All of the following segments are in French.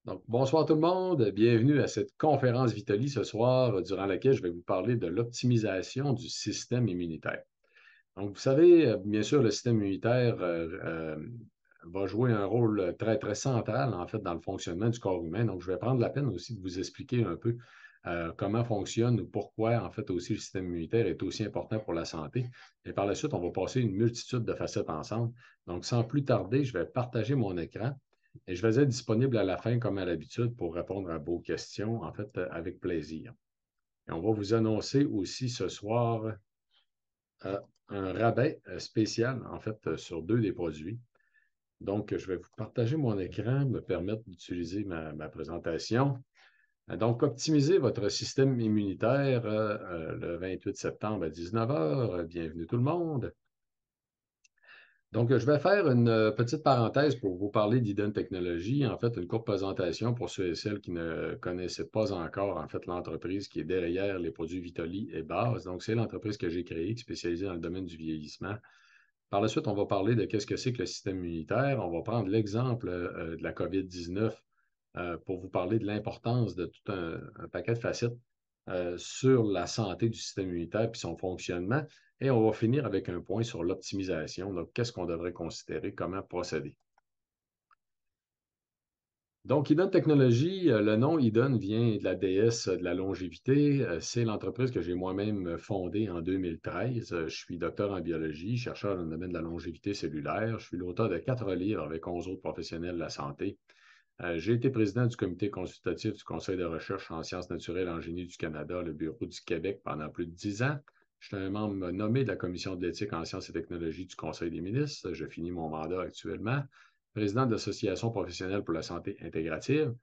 Donc, bonsoir tout le monde. Bienvenue à cette conférence Vitali ce soir, durant laquelle je vais vous parler de l'optimisation du système immunitaire. Donc, vous savez, bien sûr, le système immunitaire va jouer un rôle très, très central, en fait, dans le fonctionnement du corps humain. Donc, je vais prendre la peine aussi de vous expliquer un peu comment fonctionne ou pourquoi, en fait, aussi le système immunitaire est aussi important pour la santé. Et par la suite, on va passer une multitude de facettes ensemble. Donc, sans plus tarder, je vais partager mon écran et je vais être disponible à la fin, comme à l'habitude, pour répondre à vos questions, en fait, avec plaisir. Et on va vous annoncer aussi ce soir un rabais spécial, en fait, sur deux des produits. Donc, je vais vous partager mon écran, me permettre d'utiliser ma présentation. Donc, optimiser votre système immunitaire le 28 septembre à 19 heures. Bienvenue tout le monde. Donc, je vais faire une petite parenthèse pour vous parler d'Eden Technologies. En fait, une courte présentation pour ceux et celles qui ne connaissaient pas encore, en fait, l'entreprise qui est derrière les produits Vitali et Base. Donc, c'est l'entreprise que j'ai créée, qui est spécialisée dans le domaine du vieillissement. Par la suite, on va parler de qu'est-ce que c'est que le système immunitaire. On va prendre l'exemple de la COVID-19 pour vous parler de l'importance de tout un paquet de facettes sur la santé du système immunitaire et son fonctionnement. Et on va finir avec un point sur l'optimisation. Donc, qu'est-ce qu'on devrait considérer, comment procéder. Donc, Eden Technologies, le nom Eden vient de la déesse de la longévité. C'est l'entreprise que j'ai moi-même fondée en 2013. Je suis docteur en biologie, chercheur dans le domaine de la longévité cellulaire. Je suis l'auteur de 4 livres avec 11 autres professionnels de la santé. J'ai été président du comité consultatif du Conseil de recherche en sciences naturelles et en génie du Canada, le Bureau du Québec, pendant plus de 10 ans. Je suis un membre nommé de la Commission de l'éthique en sciences et technologies du Conseil des ministres. Je finis mon mandat actuellement. Président de l'Association professionnelle pour la santé intégrative.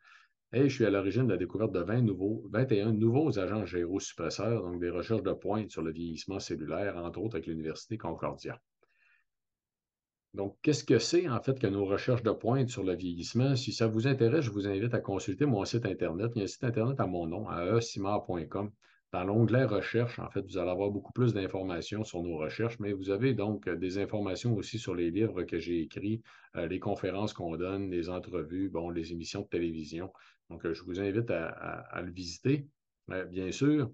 Et je suis à l'origine de la découverte de 21 nouveaux agents gérosuppresseurs, donc des recherches de pointe sur le vieillissement cellulaire, entre autres avec l'Université Concordia. Donc, qu'est-ce que c'est en fait que nos recherches de pointe sur le vieillissement? Si ça vous intéresse, je vous invite à consulter mon site Internet. Il y a un site Internet à mon nom, à esimard.com. Dans l'onglet Recherche, en fait, vous allez avoir beaucoup plus d'informations sur nos recherches, mais vous avez donc des informations aussi sur les livres que j'ai écrits, les conférences qu'on donne, les entrevues, bon, les émissions de télévision. Donc, je vous invite à le visiter, bien sûr.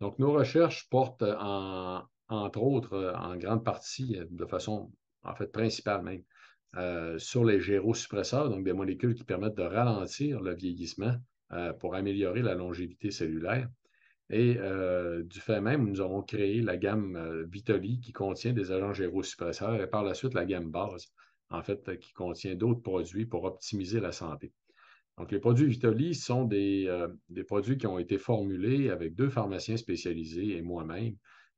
Donc, nos recherches portent entre autres, en grande partie, de façon, en fait, principale même, sur les gérosuppresseurs, donc des molécules qui permettent de ralentir le vieillissement pour améliorer la longévité cellulaire. Et du fait même, nous avons créé la gamme Vitoli qui contient des agents gérosuppresseurs et par la suite la gamme base, en fait, qui contient d'autres produits pour optimiser la santé. Donc, les produits Vitoli sont des produits qui ont été formulés avec deux pharmaciens spécialisés et moi-même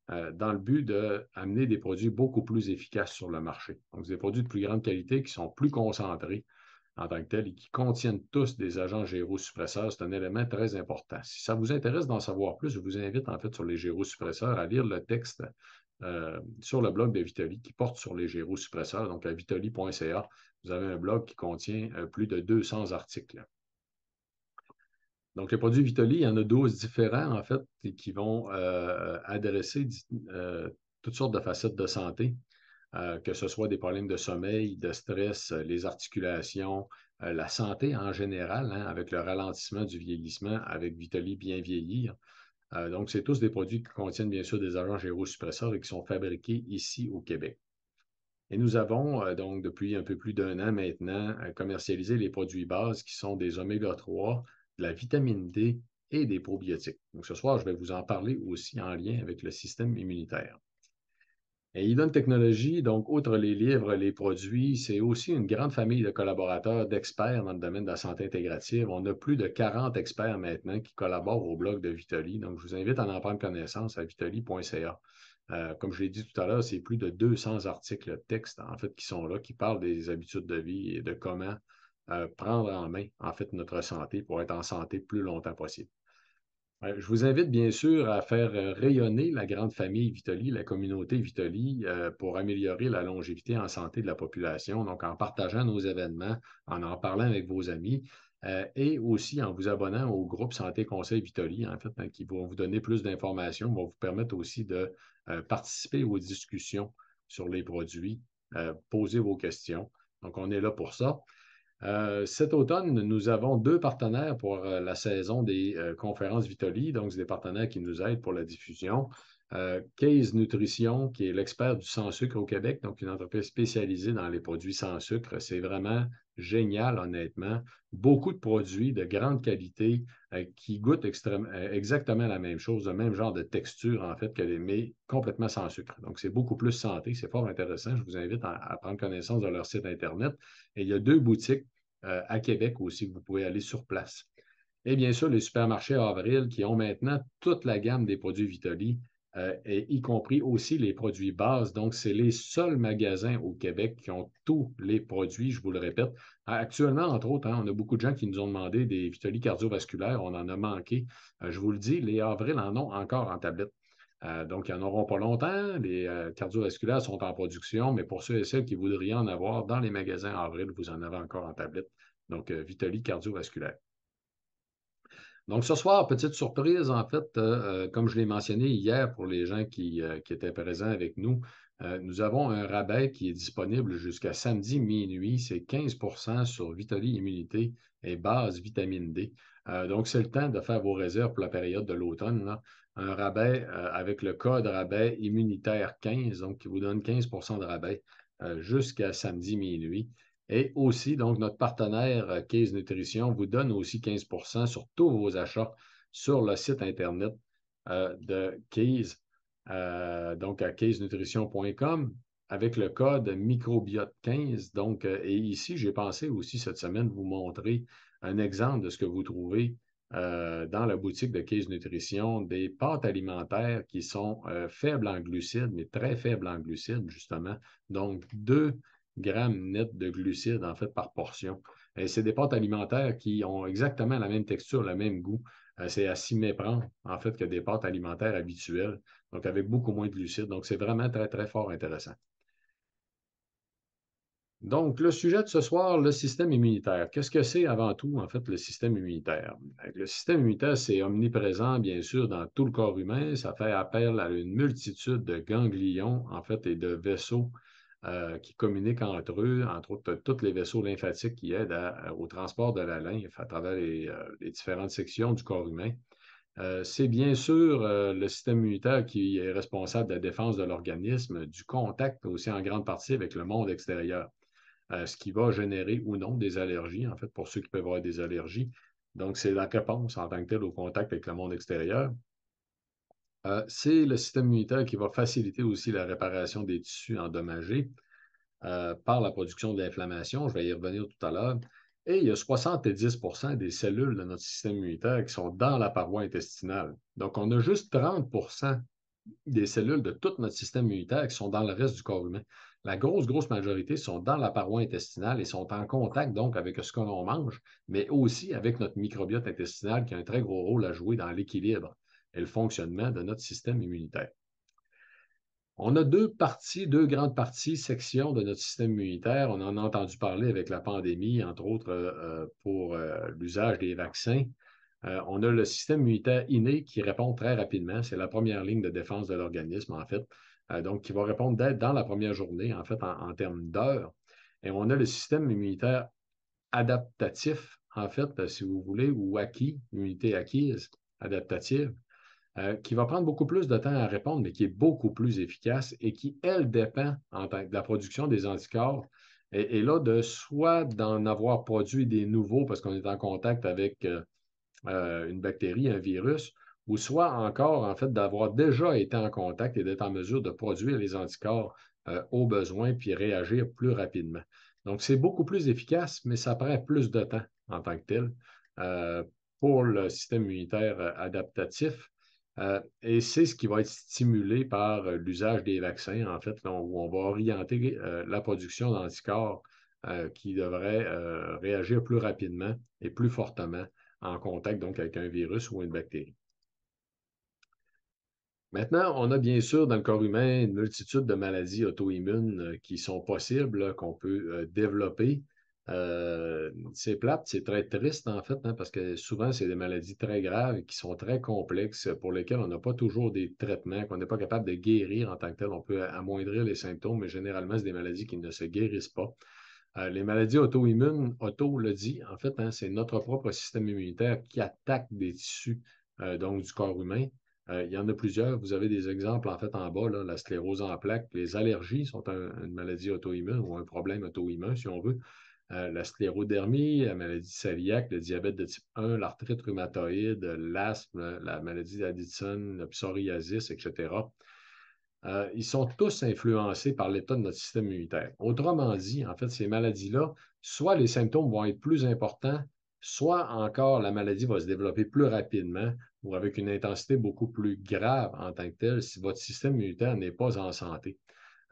dans le but d'amener des produits beaucoup plus efficaces sur le marché. Donc, des produits de plus grande qualité qui sont plus concentrés en tant que tels et qui contiennent tous des agents gérosuppresseurs. C'est un élément très important. Si ça vous intéresse d'en savoir plus, je vous invite en fait sur les gérosuppresseurs à lire le texte sur le blog de Vitali qui porte sur les gérosuppresseurs, donc à vitali.ca. Vous avez un blog qui contient plus de 200 articles. Donc, les produits Vitali, il y en a 12 différents, en fait, qui vont adresser toutes sortes de facettes de santé, que ce soit des problèmes de sommeil, de stress, les articulations, la santé en général, hein, avec le ralentissement du vieillissement, avec Vitali bien vieillir. Donc, c'est tous des produits qui contiennent bien sûr des agents gérosuppresseurs et qui sont fabriqués ici au Québec. Et nous avons donc depuis un peu plus d'un an maintenant commercialisé les produits bases qui sont des oméga 3, de la vitamine D et des probiotiques. Donc ce soir, je vais vous en parler aussi en lien avec le système immunitaire. Et Eden Technologies, donc, outre les livres, les produits, c'est aussi une grande famille de collaborateurs, d'experts dans le domaine de la santé intégrative. On a plus de 40 experts maintenant qui collaborent au blog de Vitali. Donc, je vous invite à en prendre connaissance à vitali.ca. Comme je l'ai dit tout à l'heure, c'est plus de 200 articles de texte, en fait, qui sont là, qui parlent des habitudes de vie et de comment prendre en main, en fait, notre santé pour être en santé plus longtemps possible. Je vous invite bien sûr à faire rayonner la grande famille Vitali, la communauté Vitali, pour améliorer la longévité en santé de la population, donc en partageant nos événements, en parlant avec vos amis, et aussi en vous abonnant au groupe Santé Conseil Vitali, en fait, hein, qui vont vous donner plus d'informations, vont vous permettre aussi de participer aux discussions sur les produits, poser vos questions. Donc, on est là pour ça. Cet automne, nous avons deux partenaires pour la saison des conférences Vitoli, donc c'est des partenaires qui nous aident pour la diffusion. Case Nutrition, qui est l'expert du sans sucre au Québec, donc une entreprise spécialisée dans les produits sans sucre. C'est vraiment génial, honnêtement. Beaucoup de produits de grande qualité qui goûtent exactement la même chose, le même genre de texture, en fait, mais complètement sans sucre. Donc, c'est beaucoup plus santé, c'est fort intéressant. Je vous invite à prendre connaissance de leur site Internet. Et il y a deux boutiques à Québec aussi que vous pouvez aller sur place. Et bien sûr, les supermarchés Avril qui ont maintenant toute la gamme des produits Vitali, et y compris aussi les produits bases. Donc, c'est les seuls magasins au Québec qui ont tous les produits, je vous le répète. Actuellement, entre autres, hein, on a beaucoup de gens qui nous ont demandé des Vitali cardiovasculaires. On en a manqué. Je vous le dis, les Avril en ont encore en tablette. Donc, ils n'en auront pas longtemps. Les cardiovasculaires sont en production, mais pour ceux et celles qui voudraient en avoir dans les magasins Avril, vous en avez encore en tablette. Donc, Vitali cardiovasculaire. Donc, ce soir, petite surprise, en fait, comme je l'ai mentionné hier pour les gens qui étaient présents avec nous, nous avons un rabais qui est disponible jusqu'à samedi minuit. C'est 15 sur Vitali Immunité et base vitamine D. Donc, c'est le temps de faire vos réserves pour la période de l'automne, là. Un rabais avec le code rabais immunitaire 15, donc qui vous donne 15 de rabais jusqu'à samedi minuit. Et aussi, donc, notre partenaire Case Nutrition vous donne aussi 15 sur tous vos achats sur le site Internet de Case, donc à casenutrition.com, avec le code microbiote15. Donc, et ici, j'ai pensé aussi cette semaine vous montrer un exemple de ce que vous trouvez dans la boutique de Case Nutrition, des pâtes alimentaires qui sont faibles en glucides, mais très faibles en glucides, justement. Donc, 2 grammes net de glucides, en fait, par portion. Et c'est des pâtes alimentaires qui ont exactement la même texture, le même goût. C'est à s'y méprendre, en fait, que des pâtes alimentaires habituelles, donc avec beaucoup moins de glucides. Donc, c'est vraiment très, très fort intéressant. Donc, le sujet de ce soir, le système immunitaire. Qu'est-ce que c'est avant tout, en fait, le système immunitaire? Le système immunitaire, c'est omniprésent, bien sûr, dans tout le corps humain. Ça fait appel à une multitude de ganglions, en fait, et de vaisseaux qui communiquent entre eux, entre autres, tous les vaisseaux lymphatiques qui aident au transport de la lymphe à travers les différentes sections du corps humain. C'est bien sûr le système immunitaire qui est responsable de la défense de l'organisme, du contact aussi en grande partie avec le monde extérieur, ce qui va générer ou non des allergies, en fait, pour ceux qui peuvent avoir des allergies. Donc, c'est la réponse en tant que telle au contact avec le monde extérieur. C'est le système immunitaire qui va faciliter aussi la réparation des tissus endommagés par la production de l'inflammation. Je vais y revenir tout à l'heure. Et il y a 70 des cellules de notre système immunitaire qui sont dans la paroi intestinale. Donc, on a juste 30 des cellules de tout notre système immunitaire qui sont dans le reste du corps humain. La grosse majorité sont dans la paroi intestinale et sont en contact donc avec ce que l'on mange, mais aussi avec notre microbiote intestinal qui a un très gros rôle à jouer dans l'équilibre et le fonctionnement de notre système immunitaire. On a deux parties, deux grandes parties, sections de notre système immunitaire. On en a entendu parler avec la pandémie, entre autres pour l'usage des vaccins. On a le système immunitaire inné qui répond très rapidement. C'est la première ligne de défense de l'organisme, en fait. Donc, qui va répondre dans la première journée, en fait, en termes d'heures. Et on a le système immunitaire adaptatif, en fait, si vous voulez, ou acquis, immunité acquise, adaptative, qui va prendre beaucoup plus de temps à répondre, mais qui est beaucoup plus efficace et qui, elle, dépend en tant que de la production des anticorps. Et là, de soit d'en avoir produit des nouveaux parce qu'on est en contact avec une bactérie, un virus, ou soit encore, en fait, d'avoir déjà été en contact et d'être en mesure de produire les anticorps au besoin puis réagir plus rapidement. Donc, c'est beaucoup plus efficace, mais ça prend plus de temps en tant que tel euh, pour le système immunitaire adaptatif. Et c'est ce qui va être stimulé par l'usage des vaccins, en fait, là, où on va orienter la production d'anticorps qui devraient réagir plus rapidement et plus fortement en contact donc avec un virus ou une bactérie. Maintenant, on a bien sûr dans le corps humain une multitude de maladies auto-immunes qui sont possibles, qu'on peut développer. C'est plate, c'est très triste en fait, hein, parce que souvent, c'est des maladies très graves et qui sont très complexes, pour lesquelles on n'a pas toujours des traitements, qu'on n'est pas capable de guérir en tant que tel. On peut amoindrir les symptômes, mais généralement, c'est des maladies qui ne se guérissent pas. Les maladies auto-immunes, Otto le dit, en fait, hein, c'est notre propre système immunitaire qui attaque des tissus donc du corps humain. Il y en a plusieurs. Vous avez des exemples en fait en bas, là, la sclérose en plaques. Les allergies sont une maladie auto-immune ou un problème auto-immun, si on veut. La sclérodermie, la maladie cœliaque, le diabète de type 1, l'arthrite rhumatoïde, l'asthme, la maladie d'Addison, le psoriasis, etc. Ils sont tous influencés par l'état de notre système immunitaire. Autrement dit, en fait, ces maladies-là, soit les symptômes vont être plus importants, soit encore la maladie va se développer plus rapidement ou avec une intensité beaucoup plus grave en tant que telle si votre système immunitaire n'est pas en santé.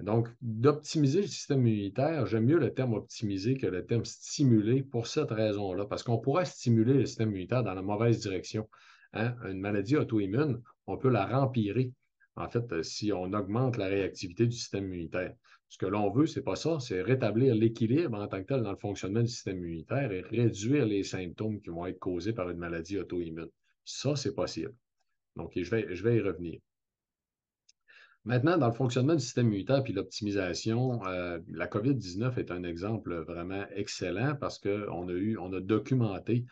Donc, d'optimiser le système immunitaire, j'aime mieux le terme optimiser que le terme stimuler pour cette raison-là, parce qu'on pourrait stimuler le système immunitaire dans la mauvaise direction. Hein? Une maladie auto-immune, on peut la rempirer, en fait, si on augmente la réactivité du système immunitaire. Ce que l'on veut, c'est pas ça, c'est rétablir l'équilibre en tant que tel dans le fonctionnement du système immunitaire et réduire les symptômes qui vont être causés par une maladie auto-immune. Ça, c'est possible. Donc, je vais y revenir. Maintenant, dans le fonctionnement du système immunitaire puis l'optimisation, la COVID-19 est un exemple vraiment excellent parce on a documenté,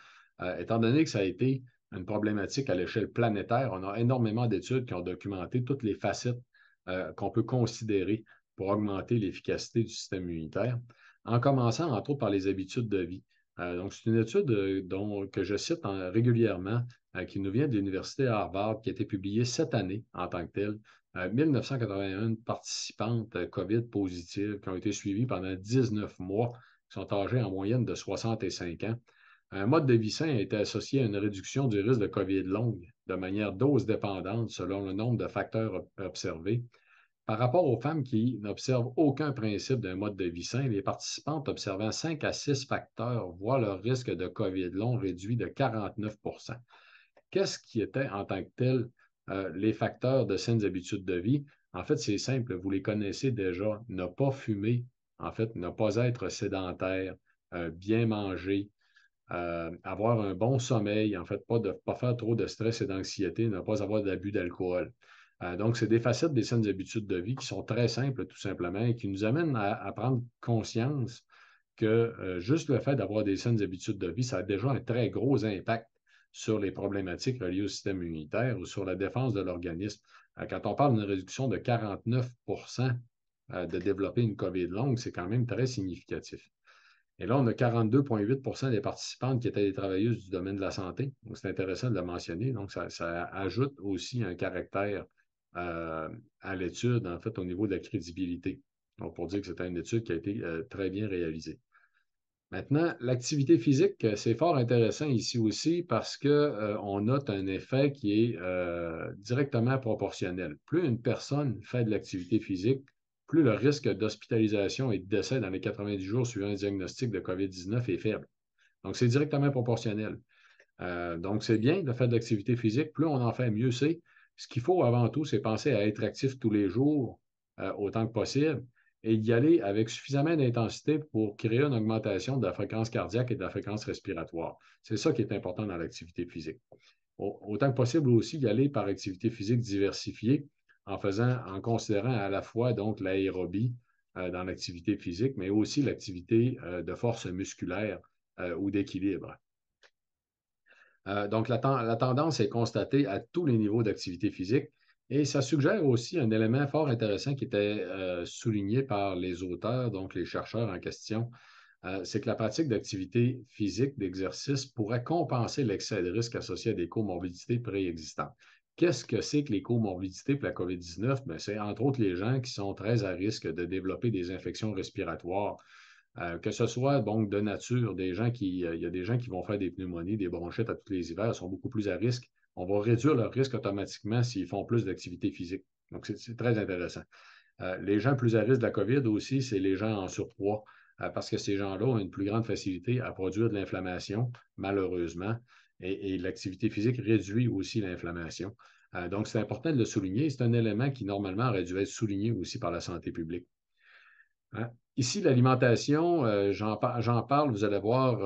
étant donné que ça a été une problématique à l'échelle planétaire, on a énormément d'études qui ont documenté toutes les facettes qu'on peut considérer pour augmenter l'efficacité du système immunitaire, en commençant entre autres par les habitudes de vie. Donc, c'est une étude que je cite régulièrement, qui nous vient de l'Université Harvard, qui a été publiée cette année en tant que telle. 1981 participantes COVID positives qui ont été suivies pendant 19 mois, qui sont âgées en moyenne de 65 ans. Un mode de vie sain a été associé à une réduction du risque de COVID longue de manière dose dépendante selon le nombre de facteurs observés. Par rapport aux femmes qui n'observent aucun principe d'un mode de vie sain, les participantes observant 5 à 6 facteurs voient leur risque de COVID long réduit de 49 %. Qu'est-ce qui était en tant que tel les facteurs de saines habitudes de vie? En fait, c'est simple, vous les connaissez déjà. Ne pas fumer, en fait, ne pas être sédentaire, bien manger, avoir un bon sommeil, en fait, pas faire trop de stress et d'anxiété, ne pas avoir d'abus d'alcool. Donc, c'est des facettes des saines habitudes de vie qui sont très simples, tout simplement, et qui nous amènent à prendre conscience que juste le fait d'avoir des saines habitudes de vie, ça a déjà un très gros impact sur les problématiques reliées au système immunitaire ou sur la défense de l'organisme. Quand on parle d'une réduction de 49 de développer une COVID longue, c'est quand même très significatif. Et là, on a 42,8 des participantes qui étaient des travailleuses du domaine de la santé. Donc, c'est intéressant de le mentionner. Donc, ça ajoute aussi un caractère à l'étude, en fait, au niveau de la crédibilité. Donc, pour dire que c'était une étude qui a été très bien réalisée. Maintenant, l'activité physique, c'est fort intéressant ici aussi parce qu'on note un effet qui est directement proportionnel. Plus une personne fait de l'activité physique, plus le risque d'hospitalisation et de décès dans les 90 jours suivant un diagnostic de COVID-19 est faible. Donc, c'est directement proportionnel. Donc, c'est bien de faire de l'activité physique. Plus on en fait, mieux c'est. Ce qu'il faut avant tout, c'est penser à être actif tous les jours, autant que possible, et y aller avec suffisamment d'intensité pour créer une augmentation de la fréquence cardiaque et de la fréquence respiratoire. C'est ça qui est important dans l'activité physique. Autant que possible aussi, y aller par activité physique diversifiée en considérant à la fois donc l'aérobie dans l'activité physique, mais aussi l'activité de force musculaire ou d'équilibre. Donc, la tendance est constatée à tous les niveaux d'activité physique et ça suggère aussi un élément fort intéressant qui était souligné par les auteurs, donc les chercheurs en question, c'est que la pratique d'activité physique, d'exercice, pourrait compenser l'excès de risque associé à des comorbidités préexistantes. Qu'est-ce que c'est que les comorbidités pour la COVID-19? Bien, c'est entre autres les gens qui sont très à risque de développer des infections respiratoires, que ce soit donc de nature, il y a des gens qui vont faire des pneumonies, des bronchites à tous les hivers, sont beaucoup plus à risque. On va réduire leur risque automatiquement s'ils font plus d'activité physique. Donc, c'est très intéressant. Les gens plus à risque de la COVID aussi, c'est les gens en surpoids, parce que ces gens-là ont une plus grande facilité à produire de l'inflammation, malheureusement, et l'activité physique réduit aussi l'inflammation. Donc, c'est important de le souligner. C'est un élément qui, normalement, aurait dû être souligné aussi par la santé publique. Hein? Ici, l'alimentation, j'en parle, vous allez voir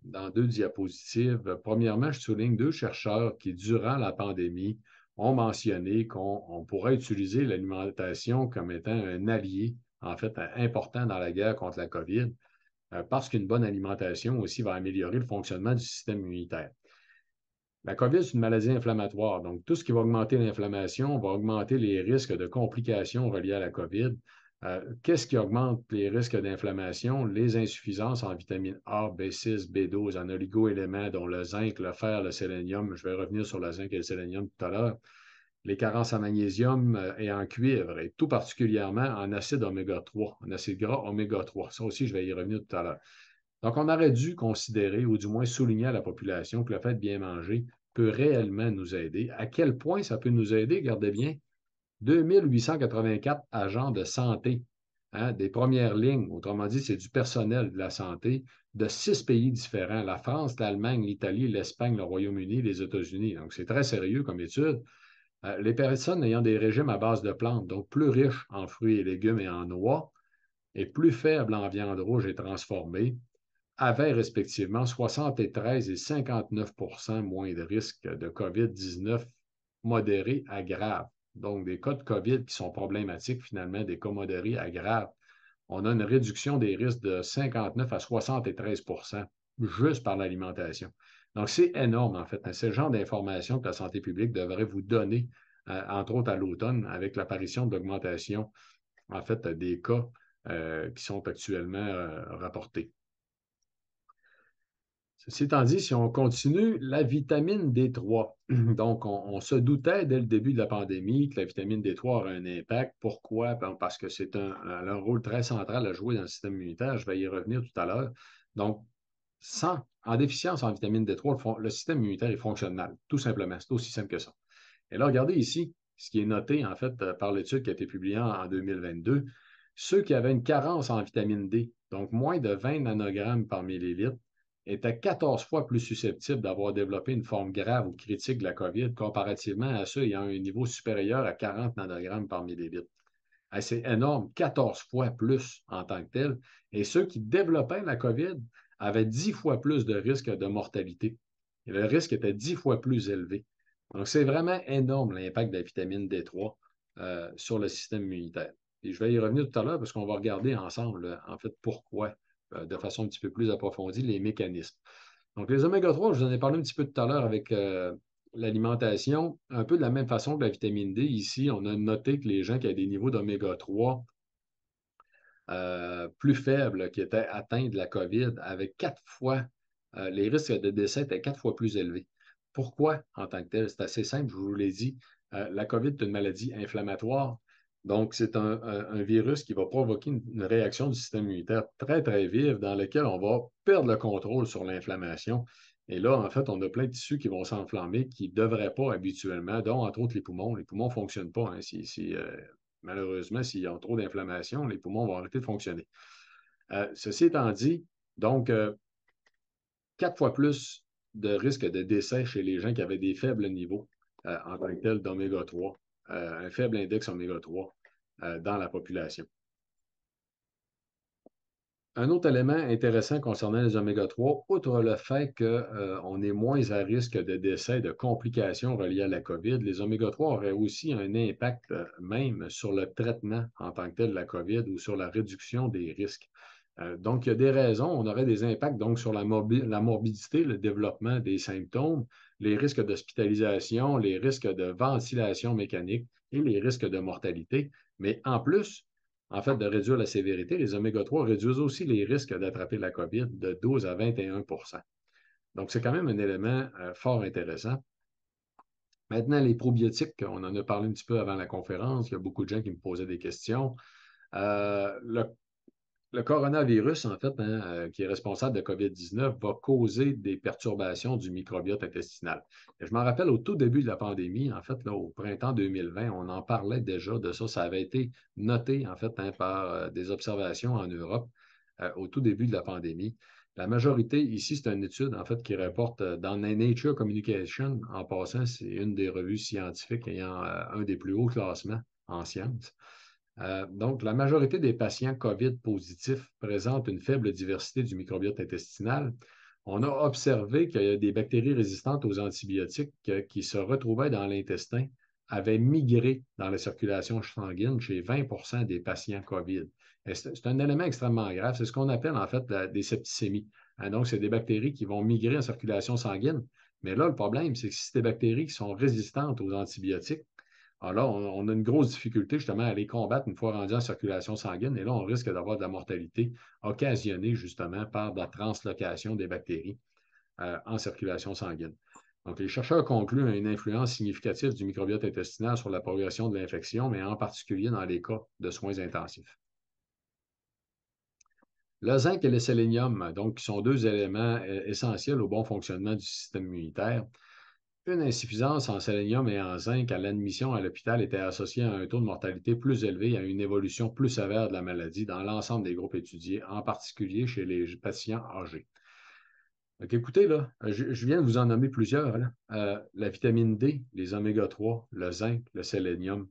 dans deux diapositives. Premièrement, je souligne deux chercheurs qui, durant la pandémie, ont mentionné qu'on pourrait utiliser l'alimentation comme étant un allié, en fait, important dans la guerre contre la COVID. parce qu'une bonne alimentation aussi va améliorer le fonctionnement du système immunitaire. La COVID, c'est une maladie inflammatoire. Donc, tout ce qui va augmenter l'inflammation va augmenter les risques de complications reliées à la COVID. Qu'est-ce qui augmente les risques d'inflammation? Les insuffisances en vitamines A, B6, B12, en oligo-éléments, dont le zinc, le fer, le sélénium. Je vais revenir sur le zinc et le sélénium tout à l'heure. Les carences en magnésium et en cuivre, et tout particulièrement en acide oméga 3, en acide gras oméga 3. Ça aussi, je vais y revenir tout à l'heure. Donc, on aurait dû considérer, ou du moins souligner à la population, que le fait de bien manger peut réellement nous aider. À quel point ça peut nous aider? Regardez bien, 2884 agents de santé, hein, des premières lignes, autrement dit, c'est du personnel de la santé de 6 pays différents, la France, l'Allemagne, l'Italie, l'Espagne, le Royaume-Uni, les États-Unis. Donc, c'est très sérieux comme étude. Les personnes ayant des régimes à base de plantes, donc plus riches en fruits et légumes et en noix, et plus faibles en viande rouge et transformée, avaient respectivement 73 et 59 moins de risque de COVID-19 modéré à grave. Donc, des cas de COVID qui sont problématiques, finalement, des cas modérés à grave. On a une réduction des risques de 59 à 73 juste par l'alimentation. Donc, c'est énorme, en fait. C'est le genre d'information que la santé publique devrait vous donner, entre autres à l'automne, avec l'apparition de l'augmentation, en fait, des cas qui sont actuellement rapportés. Ceci étant dit, si on continue, la vitamine D3. Donc, on se doutait dès le début de la pandémie que la vitamine D3 aurait un impact. Pourquoi? Parce que c'est un rôle très central à jouer dans le système immunitaire. Je vais y revenir tout à l'heure. Donc, en déficience en vitamine D3, le système immunitaire est fonctionne mal, tout simplement. C'est aussi simple que ça. Et là, regardez ici, ce qui est noté, en fait, par l'étude qui a été publiée en 2022. Ceux qui avaient une carence en vitamine D, donc moins de 20 nanogrammes par millilitre, étaient 14 fois plus susceptibles d'avoir développé une forme grave ou critique de la COVID comparativement à ceux ayant un niveau supérieur à 40 nanogrammes par millilitre. C'est énorme, 14 fois plus en tant que tel. Et ceux qui développaient la COVID avaient 10 fois plus de risque de mortalité. Et le risque était 10 fois plus élevé. Donc, c'est vraiment énorme l'impact de la vitamine D3 sur le système immunitaire. Et je vais y revenir tout à l'heure parce qu'on va regarder ensemble, en fait, pourquoi, de façon un petit peu plus approfondie, les mécanismes. Donc, les oméga 3, je vous en ai parlé un petit peu tout à l'heure avec l'alimentation, un peu de la même façon que la vitamine D. Ici, on a noté que les gens qui avaient des niveaux d'oméga 3 plus faibles, qui étaient atteints de la COVID, avaient 4 fois, les risques de décès étaient 4 fois plus élevés. Pourquoi en tant que tel? C'est assez simple, je vous l'ai dit. La COVID est une maladie inflammatoire. Donc, c'est un virus qui va provoquer une réaction du système immunitaire très, très vive dans laquelle on va perdre le contrôle sur l'inflammation. Et là, en fait, on a plein de tissus qui vont s'enflammer qui ne devraient pas habituellement, dont entre autres les poumons. Les poumons ne fonctionnent pas. Hein, malheureusement, s'il y a trop d'inflammation, les poumons vont arrêter de fonctionner. Ceci étant dit, donc, 4 fois plus de risque de décès chez les gens qui avaient des faibles niveaux en tant que tel d'oméga 3, un faible index oméga 3 dans la population. Un autre élément intéressant concernant les oméga 3, outre le fait qu'on est moins à risque de décès, de complications reliées à la COVID, les oméga 3 auraient aussi un impact même sur le traitement en tant que tel de la COVID ou sur la réduction des risques. Donc, il y a des raisons. On aurait des impacts donc sur la morbidité, le développement des symptômes, les risques d'hospitalisation, les risques de ventilation mécanique et les risques de mortalité. Mais en plus, en fait, de réduire la sévérité, les oméga 3 réduisent aussi les risques d'attraper la COVID de 12 à 21 Donc, c'est quand même un élément fort intéressant. Maintenant, les probiotiques, on en a parlé un petit peu avant la conférence. Il y a beaucoup de gens qui me posaient des questions. Le coronavirus, en fait, hein, qui est responsable de COVID-19, va causer des perturbations du microbiote intestinal. Et je m'en rappelle au tout début de la pandémie, en fait, là, au printemps 2020, on en parlait déjà de ça. Ça avait été noté, en fait, hein, par des observations en Europe au tout début de la pandémie. La majorité, ici, c'est une étude, en fait, qui rapporte dans Nature Communication, en passant, c'est une des revues scientifiques ayant un des plus hauts classements en sciences. Donc, la majorité des patients COVID positifs présentent une faible diversité du microbiote intestinal. On a observé qu'il y a des bactéries résistantes aux antibiotiques qui se retrouvaient dans l'intestin, avaient migré dans la circulation sanguine chez 20 des patients COVID. Et c'est un élément extrêmement grave. C'est ce qu'on appelle en fait des septicémies. Donc, c'est des bactéries qui vont migrer en circulation sanguine. Mais là, le problème, c'est que si c'est des bactéries qui sont résistantes aux antibiotiques, alors là, on a une grosse difficulté justement à les combattre une fois rendues en circulation sanguine. Et là, on risque d'avoir de la mortalité occasionnée justement par la translocation des bactéries en circulation sanguine. Donc, les chercheurs concluent une influence significative du microbiote intestinal sur la progression de l'infection, mais en particulier dans les cas de soins intensifs. Le zinc et le sélénium, donc, qui sont deux éléments essentiels au bon fonctionnement du système immunitaire. Une insuffisance en sélénium et en zinc à l'admission à l'hôpital était associée à un taux de mortalité plus élevé et à une évolution plus sévère de la maladie dans l'ensemble des groupes étudiés, en particulier chez les patients âgés. Donc, écoutez, là, je viens de vous en nommer plusieurs. Là. La vitamine D, les oméga-3, le zinc, le sélénium.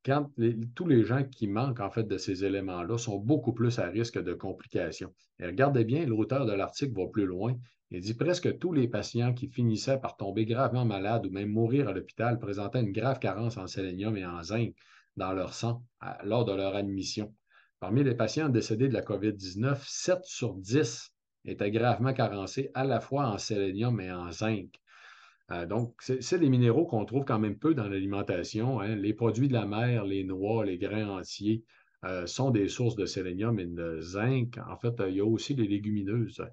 Quand tous les gens qui manquent en fait de ces éléments-là sont beaucoup plus à risque de complications. Et regardez bien, l'auteur de l'article va plus loin. Il dit presque tous les patients qui finissaient par tomber gravement malades ou même mourir à l'hôpital présentaient une grave carence en sélénium et en zinc dans leur sang lors de leur admission. Parmi les patients décédés de la COVID-19, 7 sur 10 étaient gravement carencés à la fois en sélénium et en zinc. Donc, c'est des minéraux qu'on trouve quand même peu dans l'alimentation. Hein. Les produits de la mer, les noix, les grains entiers sont des sources de sélénium et de zinc. En fait, il y a aussi les légumineuses,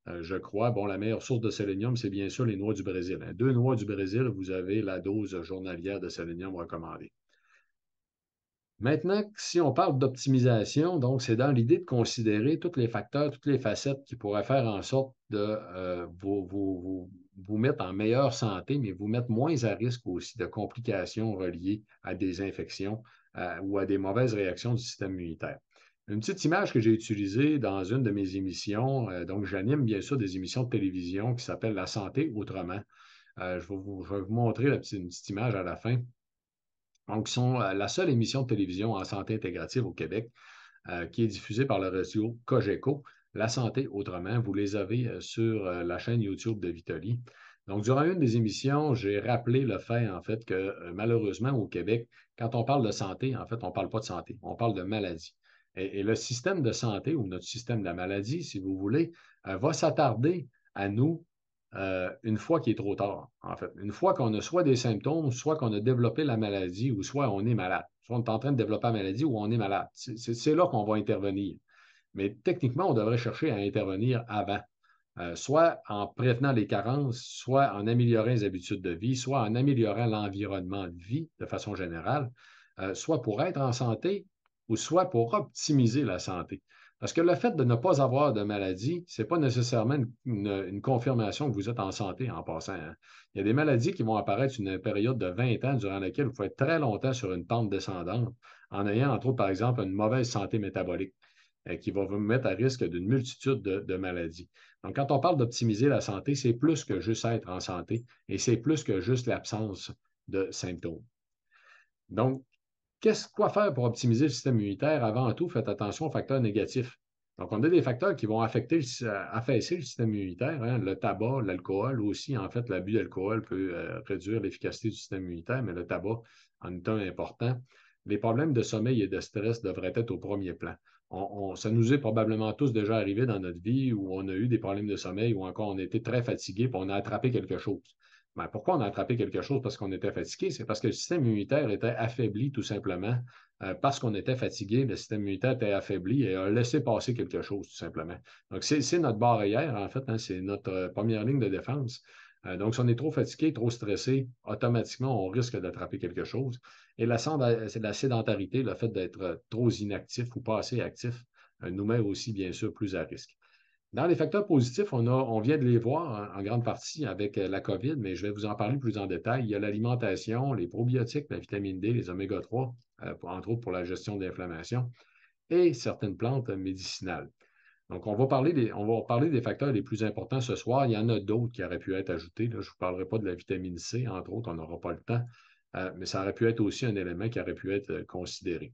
je crois. Bon, la meilleure source de sélénium, c'est bien sûr les noix du Brésil. Hein. 2 noix du Brésil, vous avez la dose journalière de sélénium recommandée. Maintenant, si on parle d'optimisation, donc c'est dans l'idée de considérer tous les facteurs, toutes les facettes qui pourraient faire en sorte de vous mettre en meilleure santé, mais vous mettre moins à risque aussi de complications reliées à des infections ou à des mauvaises réactions du système immunitaire. Une petite image que j'ai utilisée dans une de mes émissions, donc j'anime bien sûr des émissions de télévision qui s'appellent La santé autrement. Je vais vous montrer une petite image à la fin. Donc, ils sont la seule émission de télévision en santé intégrative au Québec qui est diffusée par le réseau Cogeco. La santé autrement, vous les avez sur la chaîne YouTube de Vitali. Donc, durant une des émissions, j'ai rappelé le fait, en fait, que malheureusement, au Québec, quand on parle de santé, en fait, on ne parle pas de santé, on parle de maladie. Et le système de santé, ou notre système de la maladie, si vous voulez, va s'attarder à nous une fois qu'il est trop tard, en fait. Une fois qu'on a soit des symptômes, soit qu'on a développé la maladie, ou soit on est malade. Soit on est en train de développer la maladie ou on est malade. C'est là qu'on va intervenir. Mais techniquement, on devrait chercher à intervenir avant. Soit en prévenant les carences, soit en améliorant les habitudes de vie, soit en améliorant l'environnement de vie de façon générale, soit pour être en santé ou soit pour optimiser la santé. Parce que le fait de ne pas avoir de maladie, ce n'est pas nécessairement une confirmation que vous êtes en santé en passant. Hein. Il y a des maladies qui vont apparaître une période de 20 ans durant laquelle vous pouvez être très longtemps sur une pente descendante en ayant, entre autres, par exemple, une mauvaise santé métabolique qui va vous mettre à risque d'une multitude de maladies. Donc, quand on parle d'optimiser la santé, c'est plus que juste être en santé et c'est plus que juste l'absence de symptômes. Donc, quoi faire pour optimiser le système immunitaire? Avant tout, faites attention aux facteurs négatifs. Donc, on a des facteurs qui vont affaisser le système immunitaire. Hein. Le tabac, l'alcool aussi. En fait, l'abus d'alcool peut réduire l'efficacité du système immunitaire, mais le tabac en est un important. Les problèmes de sommeil et de stress devraient être au premier plan. Ça nous est probablement tous déjà arrivé dans notre vie où on a eu des problèmes de sommeil ou encore on a été très fatigué et on a attrapé quelque chose. Ben, pourquoi on a attrapé quelque chose parce qu'on était fatigué? C'est parce que le système immunitaire était affaibli tout simplement. Parce qu'on était fatigué, le système immunitaire était affaibli et a laissé passer quelque chose tout simplement. Donc, c'est notre barrière, en fait, hein, c'est notre première ligne de défense. Donc, si on est trop fatigué, trop stressé, automatiquement, on risque d'attraper quelque chose. Et c'est la sédentarité, le fait d'être trop inactif ou pas assez actif, nous met aussi, bien sûr, plus à risque. Dans les facteurs positifs, on vient de les voir en grande partie avec la COVID, mais je vais vous en parler plus en détail. Il y a l'alimentation, les probiotiques, la vitamine D, les oméga-3, entre autres pour la gestion de l'inflammation, et certaines plantes médicinales. Donc, on va parler des facteurs les plus importants ce soir. Il y en a d'autres qui auraient pu être ajoutés. Là, je ne vous parlerai pas de la vitamine C, entre autres, on n'aura pas le temps, mais ça aurait pu être aussi un élément qui aurait pu être considéré.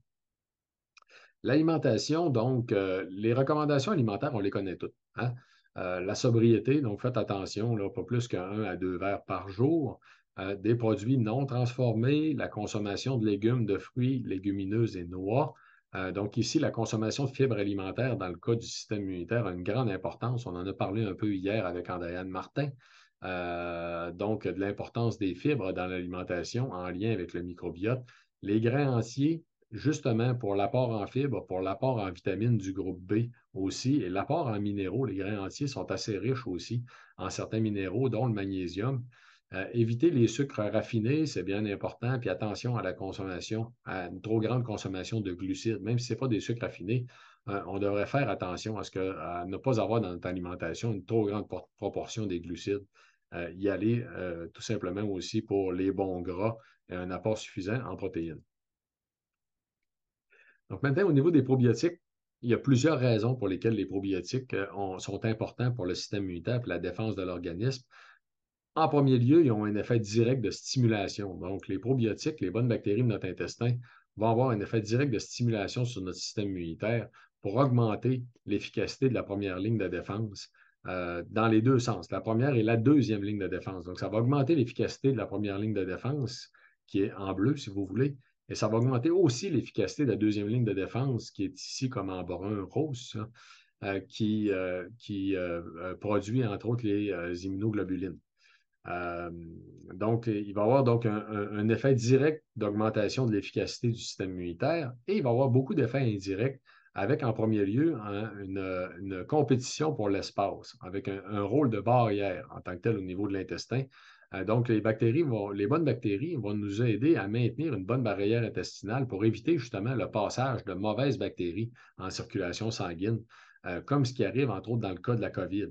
L'alimentation, donc, les recommandations alimentaires, on les connaît toutes. Hein? La sobriété, donc faites attention, là, pas plus qu'1 à 2 verres par jour. Des produits non transformés, la consommation de légumes, de fruits, légumineuses et noix. Donc ici, la consommation de fibres alimentaires dans le cas du système immunitaire a une grande importance. On en a parlé un peu hier avec Andréane Martin. Donc, de l'importance des fibres dans l'alimentation en lien avec le microbiote. Les grains entiers, justement, pour l'apport en fibres, pour l'apport en vitamines du groupe B aussi, et l'apport en minéraux, les grains entiers sont assez riches aussi en certains minéraux, dont le magnésium. Éviter les sucres raffinés, c'est bien important, puis attention à la consommation, à une trop grande consommation de glucides. Même si ce n'est pas des sucres raffinés, on devrait faire attention à ne pas avoir dans notre alimentation une trop grande proportion des glucides. Y aller tout simplement aussi pour les bons gras et un apport suffisant en protéines. Donc maintenant, au niveau des probiotiques, il y a plusieurs raisons pour lesquelles les probiotiques sont importants pour le système immunitaire et la défense de l'organisme. En premier lieu, ils ont un effet direct de stimulation. Donc, les probiotiques, les bonnes bactéries de notre intestin, vont avoir un effet direct de stimulation sur notre système immunitaire pour augmenter l'efficacité de la première ligne de défense dans les deux sens, la première et la deuxième ligne de défense. Donc, ça va augmenter l'efficacité de la première ligne de défense, qui est en bleu, si vous voulez, et ça va augmenter aussi l'efficacité de la deuxième ligne de défense, qui est ici comme en brun rose, qui produit entre autres les immunoglobulines. Euh, donc, il va y avoir donc un effet direct d'augmentation de l'efficacité du système immunitaire et il va y avoir beaucoup d'effets indirects avec, en premier lieu, une compétition pour l'espace, avec un rôle de barrière en tant que tel au niveau de l'intestin. Donc, les bonnes bactéries vont nous aider à maintenir une bonne barrière intestinale pour éviter justement le passage de mauvaises bactéries en circulation sanguine, comme ce qui arrive entre autres dans le cas de la COVID.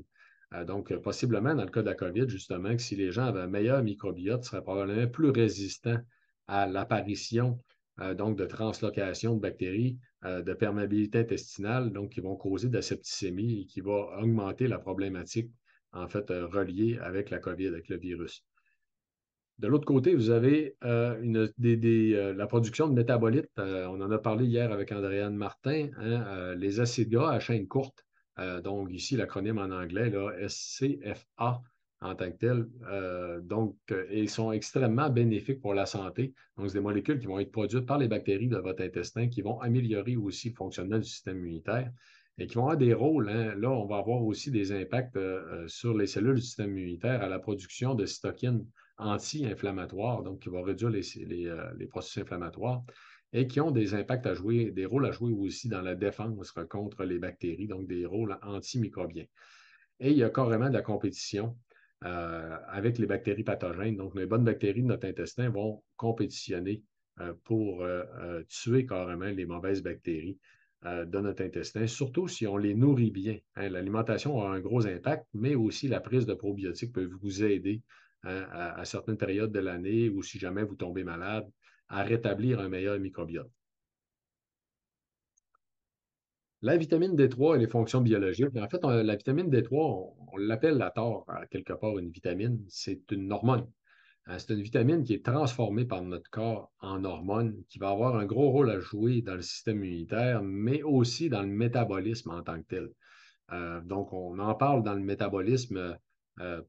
Donc, possiblement, dans le cas de la COVID, justement, que si les gens avaient un meilleur microbiote, ils seraient probablement plus résistants à l'apparition donc de translocation de bactéries, de perméabilité intestinale, donc qui vont causer de la septicémie et qui va augmenter la problématique, en fait, reliée avec la COVID, avec le virus. De l'autre côté, vous avez la production de métabolites. On en a parlé hier avec Andréane Martin, hein, les acides gras à chaîne courte. Donc, ici, l'acronyme en anglais, là, SCFA en tant que tel. Ils sont extrêmement bénéfiques pour la santé. Donc, c'est des molécules qui vont être produites par les bactéries de votre intestin qui vont améliorer aussi le fonctionnement du système immunitaire et qui vont avoir des rôles. Hein. Là, on va avoir aussi des impacts sur les cellules du système immunitaire à la production de cytokines anti-inflammatoires, donc qui vont réduire les processus inflammatoires et qui ont des impacts à jouer, des rôles à jouer aussi dans la défense contre les bactéries, donc des rôles antimicrobiens. Et il y a carrément de la compétition avec les bactéries pathogènes. Donc, les bonnes bactéries de notre intestin vont compétitionner pour tuer carrément les mauvaises bactéries de notre intestin, surtout si on les nourrit bien. Hein. L'alimentation a un gros impact, mais aussi la prise de probiotiques peut vous aider hein, à certaines périodes de l'année ou si jamais vous tombez malade, à rétablir un meilleur microbiote. La vitamine D3 et les fonctions biologiques. En fait, la vitamine D3, on l'appelle à tort, quelque part, une vitamine. C'est une hormone. C'est une vitamine qui est transformée par notre corps en hormone, qui va avoir un gros rôle à jouer dans le système immunitaire, mais aussi dans le métabolisme en tant que tel. Donc, on en parle dans le métabolisme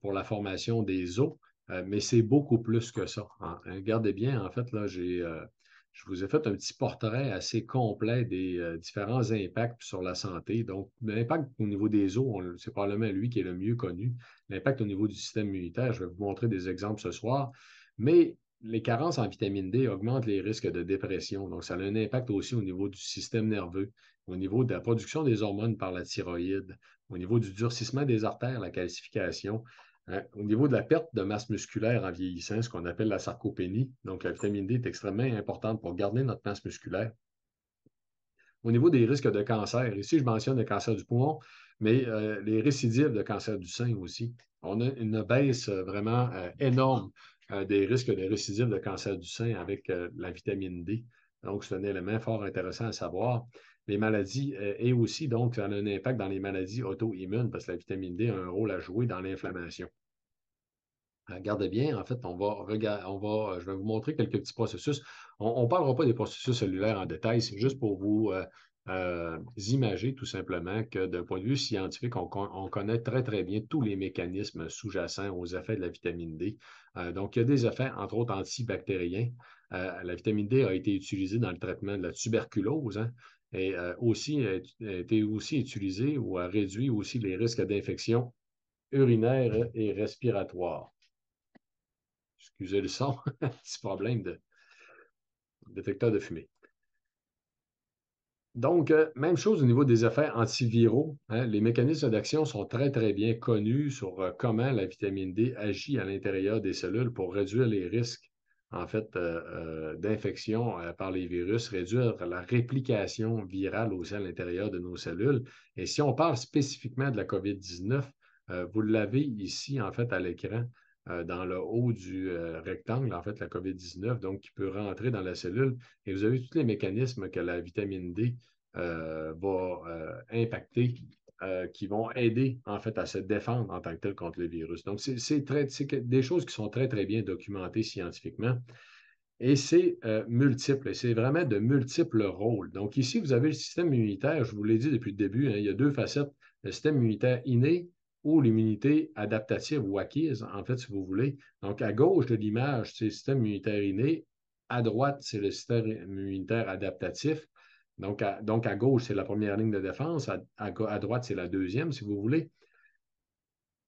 pour la formation des os, mais c'est beaucoup plus que ça. Hein. Regardez bien, en fait, là, je vous ai fait un petit portrait assez complet des différents impacts sur la santé. Donc, l'impact au niveau des os, c'est probablement lui qui est le mieux connu. L'impact au niveau du système immunitaire, je vais vous montrer des exemples ce soir. Mais les carences en vitamine D augmentent les risques de dépression. Donc, ça a un impact aussi au niveau du système nerveux, au niveau de la production des hormones par la thyroïde, au niveau du durcissement des artères, la calcification, hein, au niveau de la perte de masse musculaire en vieillissant, ce qu'on appelle la sarcopénie. Donc, la vitamine D est extrêmement importante pour garder notre masse musculaire. Au niveau des risques de cancer, ici, je mentionne le cancer du poumon, mais les récidives de cancer du sein aussi. On a une baisse vraiment énorme des risques de récidive de cancer du sein avec la vitamine D. Donc, c'est un élément fort intéressant à savoir. Les maladies, et aussi, donc, ça a un impact dans les maladies auto-immunes parce que la vitamine D a un rôle à jouer dans l'inflammation. Regardez bien, en fait, je vais vous montrer quelques petits processus. On ne parlera pas des processus cellulaires en détail, c'est juste pour vous imager tout simplement que d'un point de vue scientifique, on connaît très, très bien tous les mécanismes sous-jacents aux effets de la vitamine D. Donc, il y a des effets, entre autres, antibactériens. La vitamine D a été utilisée dans le traitement de la tuberculose. Hein. aussi, a été aussi utilisé ou a réduit aussi les risques d'infection urinaire et respiratoire. Excusez le son, petit problème de détecteur de fumée. Donc, même chose au niveau des effets antiviraux, hein. Les mécanismes d'action sont très, très bien connus sur comment la vitamine D agit à l'intérieur des cellules pour réduire les risques, en fait, d'infection par les virus, réduire la réplication virale aussi à l'intérieur de nos cellules. Et si on parle spécifiquement de la COVID-19, vous l'avez ici, en fait, à l'écran, dans le haut du rectangle, en fait, la COVID-19, donc qui peut rentrer dans la cellule. Et vous avez tous les mécanismes que la vitamine D va impacter, qui vont aider en fait à se défendre en tant que tel contre le virus. Donc, c'est des choses qui sont très, très bien documentées scientifiquement. Et c'est multiple, et c'est vraiment de multiples rôles. Donc, ici, vous avez le système immunitaire, je vous l'ai dit depuis le début, hein, il y a deux facettes, le système immunitaire inné ou l'immunité adaptative ou acquise, en fait, si vous voulez. Donc, à gauche de l'image, c'est le système immunitaire inné. À droite, c'est le système immunitaire adaptatif. Donc, à gauche, c'est la première ligne de défense. À droite, c'est la deuxième, si vous voulez.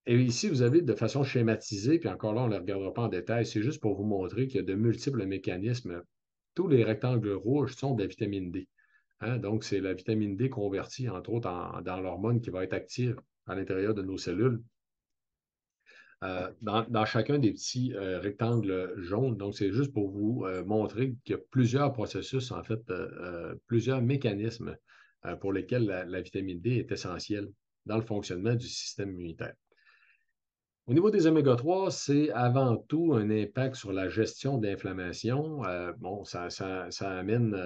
Et ici, vous avez de façon schématisée, puis encore là, on ne le regardera pas en détail, c'est juste pour vous montrer qu'il y a de multiples mécanismes. Tous les rectangles rouges sont de la vitamine D. Hein? Donc, c'est la vitamine D convertie, entre autres, dans l'hormone qui va être active à l'intérieur de nos cellules, dans chacun des petits rectangles jaunes. Donc, c'est juste pour vous montrer qu'il y a plusieurs processus, en fait, plusieurs mécanismes pour lesquels la vitamine D est essentielle dans le fonctionnement du système immunitaire. Au niveau des oméga-3, c'est avant tout un impact sur la gestion de l'inflammation. Bon, ça amène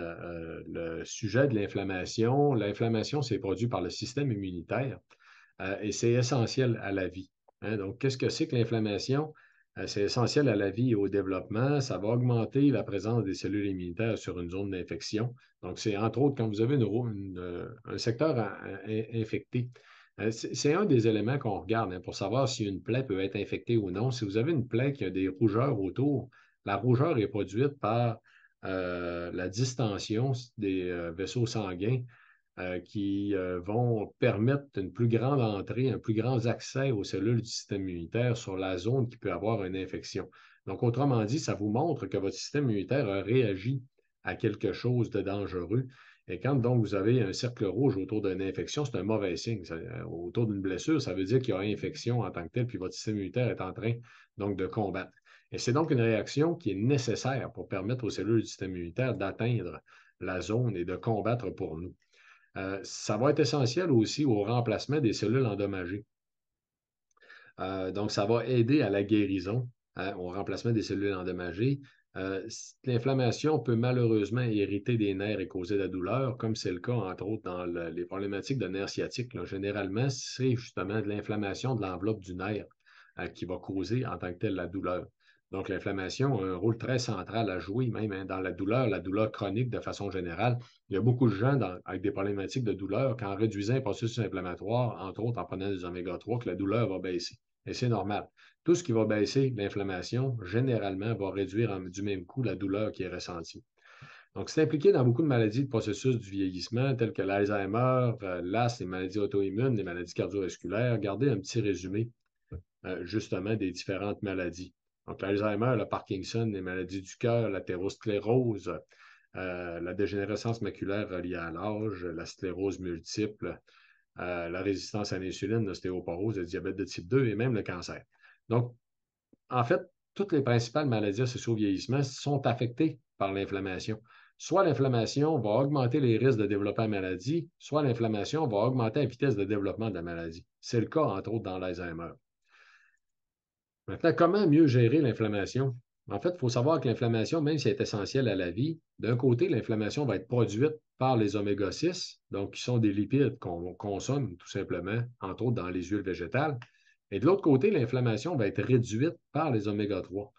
le sujet de l'inflammation. L'inflammation, c'est produit par le système immunitaire et c'est essentiel à la vie. Hein. Donc, qu'est-ce que c'est que l'inflammation? C'est essentiel à la vie et au développement. Ça va augmenter la présence des cellules immunitaires sur une zone d'infection. Donc, c'est entre autres quand vous avez un secteur infecté. C'est un des éléments qu'on regarde hein, pour savoir si une plaie peut être infectée ou non. Si vous avez une plaie qui a des rougeurs autour, la rougeur est produite par la distension des vaisseaux sanguins qui vont permettre une plus grande entrée, un plus grand accès aux cellules du système immunitaire sur la zone qui peut avoir une infection. Donc, autrement dit, ça vous montre que votre système immunitaire a réagi à quelque chose de dangereux. Et quand donc vous avez un cercle rouge autour d'une infection, c'est un mauvais signe. Autour d'une blessure, ça veut dire qu'il y a infection en tant que tel, puis votre système immunitaire est en train donc de combattre. Et c'est donc une réaction qui est nécessaire pour permettre aux cellules du système immunitaire d'atteindre la zone et de combattre pour nous. Ça va être essentiel aussi au remplacement des cellules endommagées. Donc, ça va aider à la guérison, hein, au remplacement des cellules endommagées. L'inflammation peut malheureusement irriter des nerfs et causer de la douleur, comme c'est le cas, entre autres, dans les problématiques de nerfs sciatiques. Là. Généralement, c'est justement de l'inflammation de l'enveloppe du nerf qui va causer en tant que telle la douleur. Donc, l'inflammation a un rôle très central à jouer, même hein, dans la douleur chronique de façon générale. Il y a beaucoup de gens avec des problématiques de douleur qu'en réduisant les processus inflammatoires, entre autres en prenant des oméga-3, que la douleur va baisser. Et c'est normal. Tout ce qui va baisser l'inflammation, généralement, va réduire du même coup la douleur qui est ressentie. Donc, c'est impliqué dans beaucoup de maladies de processus du vieillissement, telles que l'Alzheimer, l'asthme, les maladies auto-immunes, les maladies cardiovasculaires. Regardez un petit résumé, justement, des différentes maladies. Donc, l'Alzheimer, le Parkinson, les maladies du cœur, l'athérosclérose, la dégénérescence maculaire reliée à l'âge, la sclérose multiple, la résistance à l'insuline, l'ostéoporose, le diabète de type 2 et même le cancer. Donc, en fait, toutes les principales maladies associées au vieillissement sont affectées par l'inflammation. Soit l'inflammation va augmenter les risques de développer la maladie, soit l'inflammation va augmenter la vitesse de développement de la maladie. C'est le cas, entre autres, dans l'Alzheimer. Maintenant, comment mieux gérer l'inflammation? En fait, il faut savoir que l'inflammation, même si elle est essentielle à la vie, d'un côté, l'inflammation va être produite par les oméga-6, donc qui sont des lipides qu'on consomme tout simplement, entre autres dans les huiles végétales. Et de l'autre côté, l'inflammation va être réduite par les oméga-3.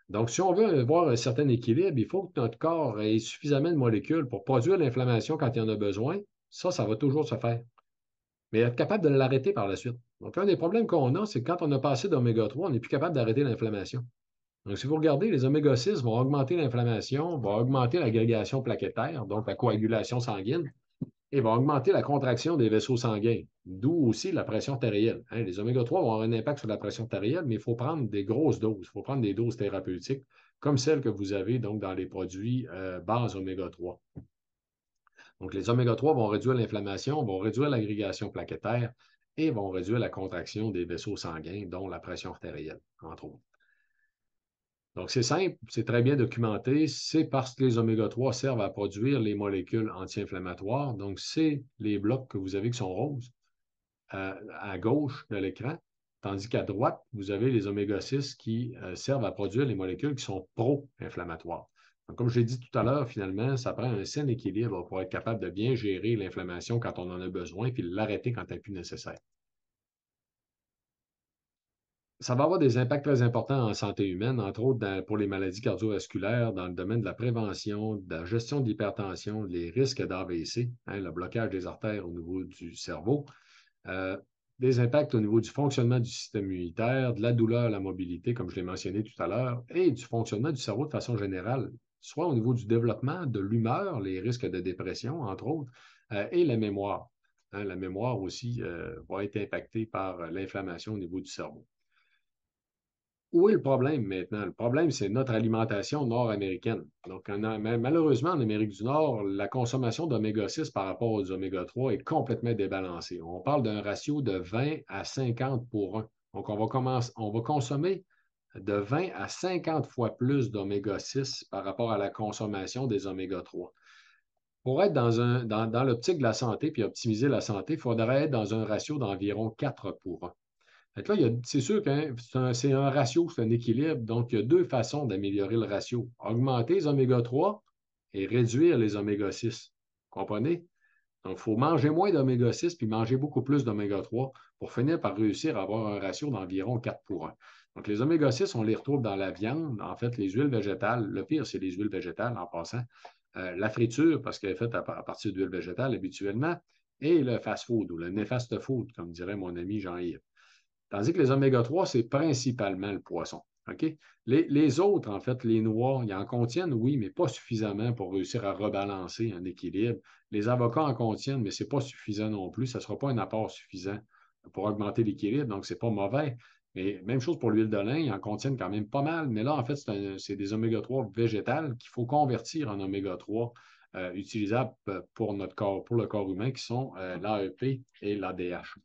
Donc, si on veut avoir un certain équilibre, il faut que notre corps ait suffisamment de molécules pour produire l'inflammation quand il en a besoin. Ça va toujours se faire. Mais être capable de l'arrêter par la suite. Donc, un des problèmes qu'on a, c'est que quand on a passé d'oméga-3, on n'est plus capable d'arrêter l'inflammation. Donc, si vous regardez, les oméga-6 vont augmenter l'inflammation, vont augmenter l'agrégation plaquettaire, donc la coagulation sanguine. et va augmenter la contraction des vaisseaux sanguins, d'où aussi la pression artérielle. Hein, les oméga-3 vont avoir un impact sur la pression artérielle, mais il faut prendre des grosses doses. Il faut prendre des doses thérapeutiques, comme celles que vous avez donc dans les produits base oméga-3. Donc, les oméga-3 vont réduire l'inflammation, vont réduire l'agrégation plaquettaire et vont réduire la contraction des vaisseaux sanguins, dont la pression artérielle, entre autres. Donc, c'est simple, c'est très bien documenté. C'est parce que les oméga-3 servent à produire les molécules anti-inflammatoires. Donc, c'est les blocs que vous avez qui sont roses à gauche de l'écran, tandis qu'à droite, vous avez les oméga-6 qui servent à produire les molécules qui sont pro-inflammatoires. Donc, comme je l'ai dit tout à l'heure, finalement, ça prend un sain équilibre pour être capable de bien gérer l'inflammation quand on en a besoin, puis l'arrêter quand elle n'est plus nécessaire. Ça va avoir des impacts très importants en santé humaine, entre autres pour les maladies cardiovasculaires, dans le domaine de la prévention, de la gestion de l'hypertension, les risques d'AVC, hein, le blocage des artères au niveau du cerveau, euh, des impacts au niveau du fonctionnement du système immunitaire, de la douleur, la mobilité, comme je l'ai mentionné tout à l'heure, et du fonctionnement du cerveau de façon générale, soit au niveau du développement, de l'humeur, les risques de dépression, entre autres, et la mémoire. Hein, la mémoire aussi va être impactée par l'inflammation au niveau du cerveau. Où est le problème maintenant? Le problème, c'est notre alimentation nord-américaine. Donc, malheureusement, en Amérique du Nord, la consommation d'oméga-6 par rapport aux oméga-3 est complètement débalancée. On parle d'un ratio de 20 à 50 pour 1. Donc, on va consommer de 20 à 50 fois plus d'oméga-6 par rapport à la consommation des oméga-3. Pour être dans l'optique de la santé puis optimiser la santé, il faudrait être dans un ratio d'environ 4 pour 1. Fait là, c'est sûr que c'est un ratio, c'est un équilibre. Donc, il y a deux façons d'améliorer le ratio. Augmenter les oméga-3 et réduire les oméga-6. Comprenez? Donc, il faut manger moins d'oméga-6 puis manger beaucoup plus d'oméga-3 pour finir par réussir à avoir un ratio d'environ 4 pour 1. Donc, les oméga-6, on les retrouve dans la viande, en fait, les huiles végétales. Le pire, c'est les huiles végétales en passant. La friture, parce qu'elle est faite à partir d'huile végétale habituellement, et le fast-food ou le néfaste food, comme dirait mon ami Jean-Yves. Tandis que les oméga-3, c'est principalement le poisson. OK? Les autres, en fait, les noix, ils en contiennent, oui, mais pas suffisamment pour réussir à rebalancer un équilibre. Les avocats en contiennent, mais ce n'est pas suffisant non plus. Ça ne sera pas un apport suffisant pour augmenter l'équilibre, donc ce n'est pas mauvais. Mais même chose pour l'huile de lin, ils en contiennent quand même pas mal. Mais là, en fait, c'est des oméga-3 végétales qu'il faut convertir en oméga-3 utilisables pour notre corps, pour le corps humain, qui sont l'AEP et l'ADH.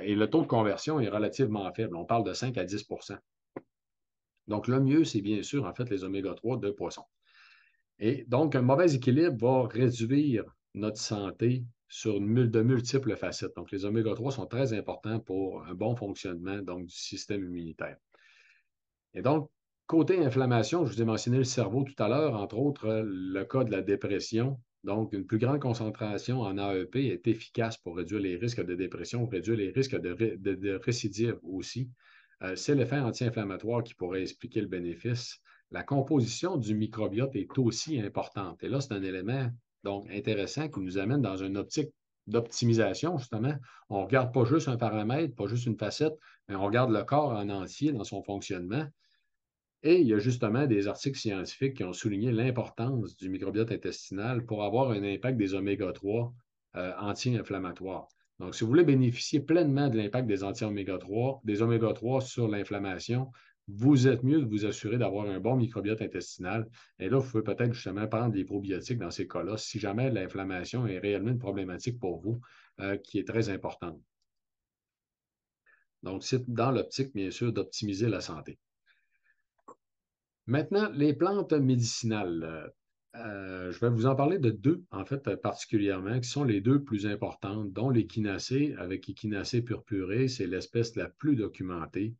Et le taux de conversion est relativement faible. On parle de 5 à 10. Donc, le mieux, c'est bien sûr, en fait, les oméga-3 de poisson. Et donc, un mauvais équilibre va réduire notre santé sur de multiples facettes. Donc, les oméga-3 sont très importants pour un bon fonctionnement donc, du système immunitaire. Et donc, côté inflammation, je vous ai mentionné le cerveau tout à l'heure, entre autres, le cas de la dépression. Donc, une plus grande concentration en AEP est efficace pour réduire les risques de dépression, réduire les risques de récidive aussi. C'est l'effet anti-inflammatoire qui pourrait expliquer le bénéfice. La composition du microbiote est aussi importante. Et là, c'est un élément donc intéressant qui nous amène dans une optique d'optimisation, justement. On ne regarde pas juste un paramètre, pas juste une facette, mais on regarde le corps en entier dans son fonctionnement. Et il y a justement des articles scientifiques qui ont souligné l'importance du microbiote intestinal pour avoir un impact des oméga-3 anti-inflammatoires. Donc, si vous voulez bénéficier pleinement de l'impact des des oméga-3 sur l'inflammation, vous êtes mieux de vous assurer d'avoir un bon microbiote intestinal. Et là, vous pouvez peut-être justement prendre des probiotiques dans ces cas-là, si jamais l'inflammation est réellement une problématique pour vous, qui est très importante. Donc, c'est dans l'optique, bien sûr, d'optimiser la santé. Maintenant, les plantes médicinales. Je vais vous en parler de deux, en fait, particulièrement, qui sont les deux plus importantes, dont l'échinacée, avec Echinacea purpurea, c'est l'espèce la plus documentée.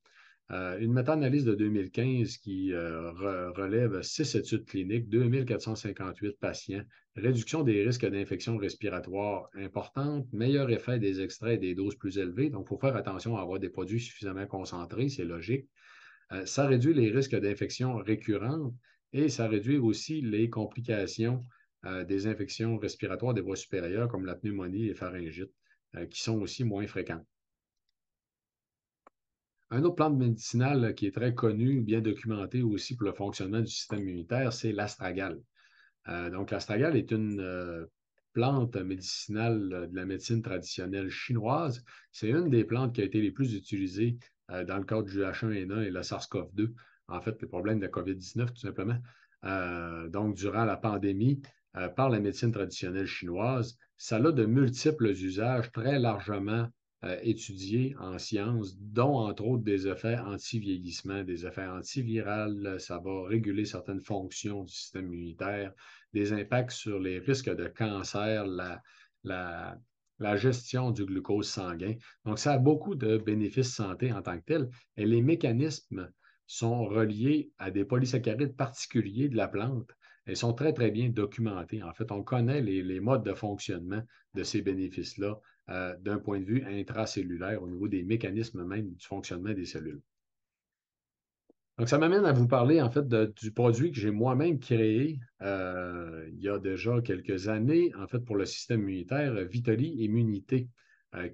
Une méta-analyse de 2015 qui relève 6 études cliniques, 2458 patients, réduction des risques d'infection respiratoire importante, meilleur effet des extraits et des doses plus élevées. Donc, il faut faire attention à avoir des produits suffisamment concentrés, c'est logique. Ça réduit les risques d'infections récurrentes et ça réduit aussi les complications des infections respiratoires des voies supérieures comme la pneumonie et pharyngite, qui sont aussi moins fréquentes. Un autre plante médicinale qui est très connu, bien documenté aussi pour le fonctionnement du système immunitaire, c'est l'astragale. Donc, l'astragale est plante médicinale de la médecine traditionnelle chinoise. C'est une des plantes qui a été les plus utilisées dans le cadre du H1N1 et le SARS-CoV-2, en fait, le problème de la COVID-19, tout simplement. Donc, durant la pandémie, par la médecine traditionnelle chinoise, ça a de multiples usages très largement étudiés en sciences, dont entre autres des effets anti-vieillissement, des effets antivirales, ça va réguler certaines fonctions du système immunitaire, des impacts sur les risques de cancer, la, la gestion du glucose sanguin. Donc, ça a beaucoup de bénéfices santé en tant que tel, et les mécanismes sont reliés à des polysaccharides particuliers de la plante. Ils sont très, très bien documentés. En fait, on connaît les modes de fonctionnement de ces bénéfices-là d'un point de vue intracellulaire, au niveau des mécanismes même du fonctionnement des cellules. Donc, ça m'amène à vous parler en fait du produit que j'ai moi-même créé il y a déjà quelques années, en fait, pour le système immunitaire, Vitali Immunité,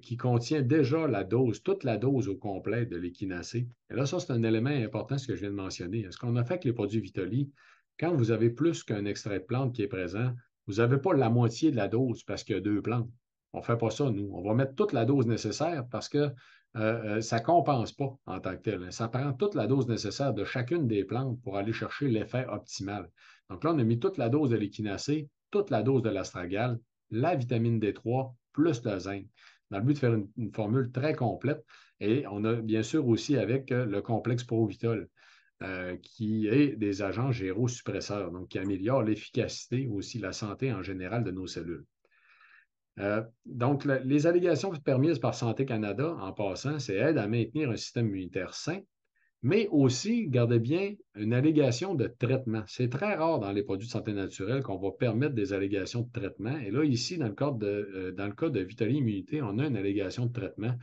qui contient déjà la dose, toute la dose au complet de l'échinacée. Et là, ça, c'est un élément important, ce que je viens de mentionner. Ce qu'on a fait avec les produits Vitali, quand vous avez plus qu'un extrait de plante qui est présent, vous n'avez pas la moitié de la dose parce qu'il y a deux plantes. On ne fait pas ça, nous. On va mettre toute la dose nécessaire parce que ça ne compense pas en tant que tel. Ça prend toute la dose nécessaire de chacune des plantes pour aller chercher l'effet optimal. Donc là, on a mis toute la dose de l'échinacée, toute la dose de l'astragale, la vitamine D3, plus le zinc, dans le but de faire une formule très complète. Et on a bien sûr aussi avec le complexe Provitol, qui est des agents gérosuppresseurs, donc qui améliorent l'efficacité, aussi la santé en général de nos cellules. Donc, les allégations permises par Santé Canada, en passant, c'est aide à maintenir un système immunitaire sain, mais aussi, gardez bien, une allégation de traitement. C'est très rare dans les produits de santé naturelle qu'on va permettre des allégations de traitement. Et là, ici, dans le cas de Vitali Immunité, on a une allégation de traitement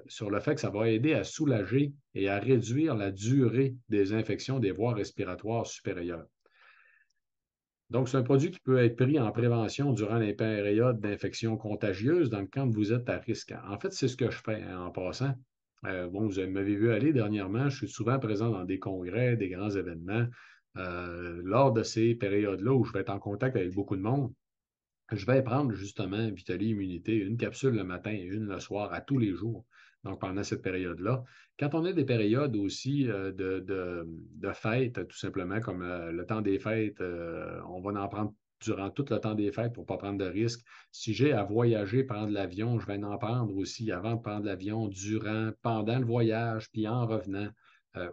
sur le fait que ça va aider à soulager et à réduire la durée des infections des voies respiratoires supérieures. Donc, c'est un produit qui peut être pris en prévention durant les périodes d'infection contagieuse dans le cas où vous êtes à risque. En fait, c'est ce que je fais en passant. Bon, vous m'avez vu aller dernièrement, je suis souvent présent dans des congrès, des grands événements. Lors de ces périodes-là où je vais être en contact avec beaucoup de monde, je vais prendre justement Vitali Immunité, une capsule le matin et une le soir, à tous les jours. Donc, pendant cette période-là. Quand on a des périodes aussi de fêtes, tout simplement, comme le temps des fêtes, on va en prendre durant tout le temps des fêtes pour ne pas prendre de risques. Si j'ai à voyager, prendre l'avion, je vais en prendre aussi avant de prendre l'avion, durant, pendant le voyage, puis en revenant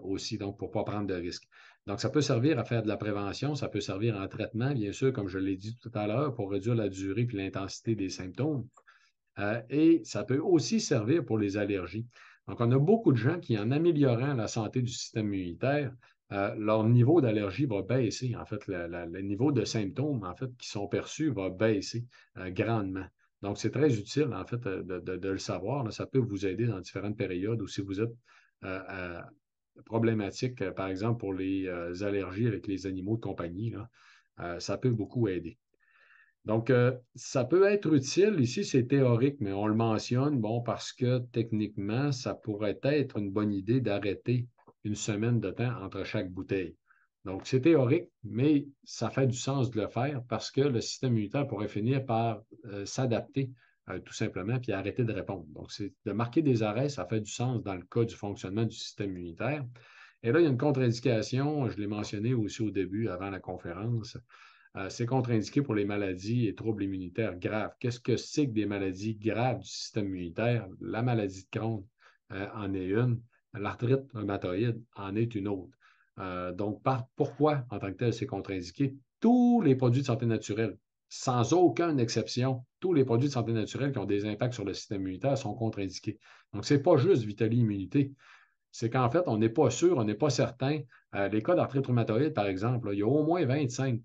aussi, donc pour ne pas prendre de risques. Donc, ça peut servir à faire de la prévention, ça peut servir en traitement, bien sûr, comme je l'ai dit tout à l'heure, pour réduire la durée et l'intensité des symptômes. Et ça peut aussi servir pour les allergies. Donc, on a beaucoup de gens qui, en améliorant la santé du système immunitaire, leur niveau d'allergie va baisser. En fait, le niveau de symptômes, en fait, qui sont perçus va baisser grandement. Donc, c'est très utile, en fait, de le savoir. Là. Ça peut vous aider dans différentes périodes ou si vous êtes problématique, par exemple, pour les allergies avec les animaux de compagnie, là, ça peut beaucoup aider. Donc, ça peut être utile. Ici, c'est théorique, mais on le mentionne, bon, parce que techniquement, ça pourrait être une bonne idée d'arrêter une semaine de temps entre chaque bouteille. Donc, c'est théorique, mais ça fait du sens de le faire parce que le système immunitaire pourrait finir par s'adapter tout simplement puis arrêter de répondre. Donc, c'est de marquer des arrêts, ça fait du sens dans le cas du fonctionnement du système immunitaire. Et là, il y a une contre-indication, je l'ai mentionné aussi au début, avant la conférence. C'est contre-indiqué pour les maladies et troubles immunitaires graves. Qu'est-ce que c'est que des maladies graves du système immunitaire? La maladie de Crohn en est une. L'arthrite rhumatoïde en est une autre. Donc, pourquoi, en tant que tel, c'est contre-indiqué? Tous les produits de santé naturelle, sans aucune exception, tous les produits de santé naturelle qui ont des impacts sur le système immunitaire sont contre-indiqués. Donc, ce n'est pas juste Vitali Immunité, c'est qu'en fait, on n'est pas sûr, on n'est pas certain. Les cas d'arthrite rhumatoïde, par exemple, là, il y a au moins 25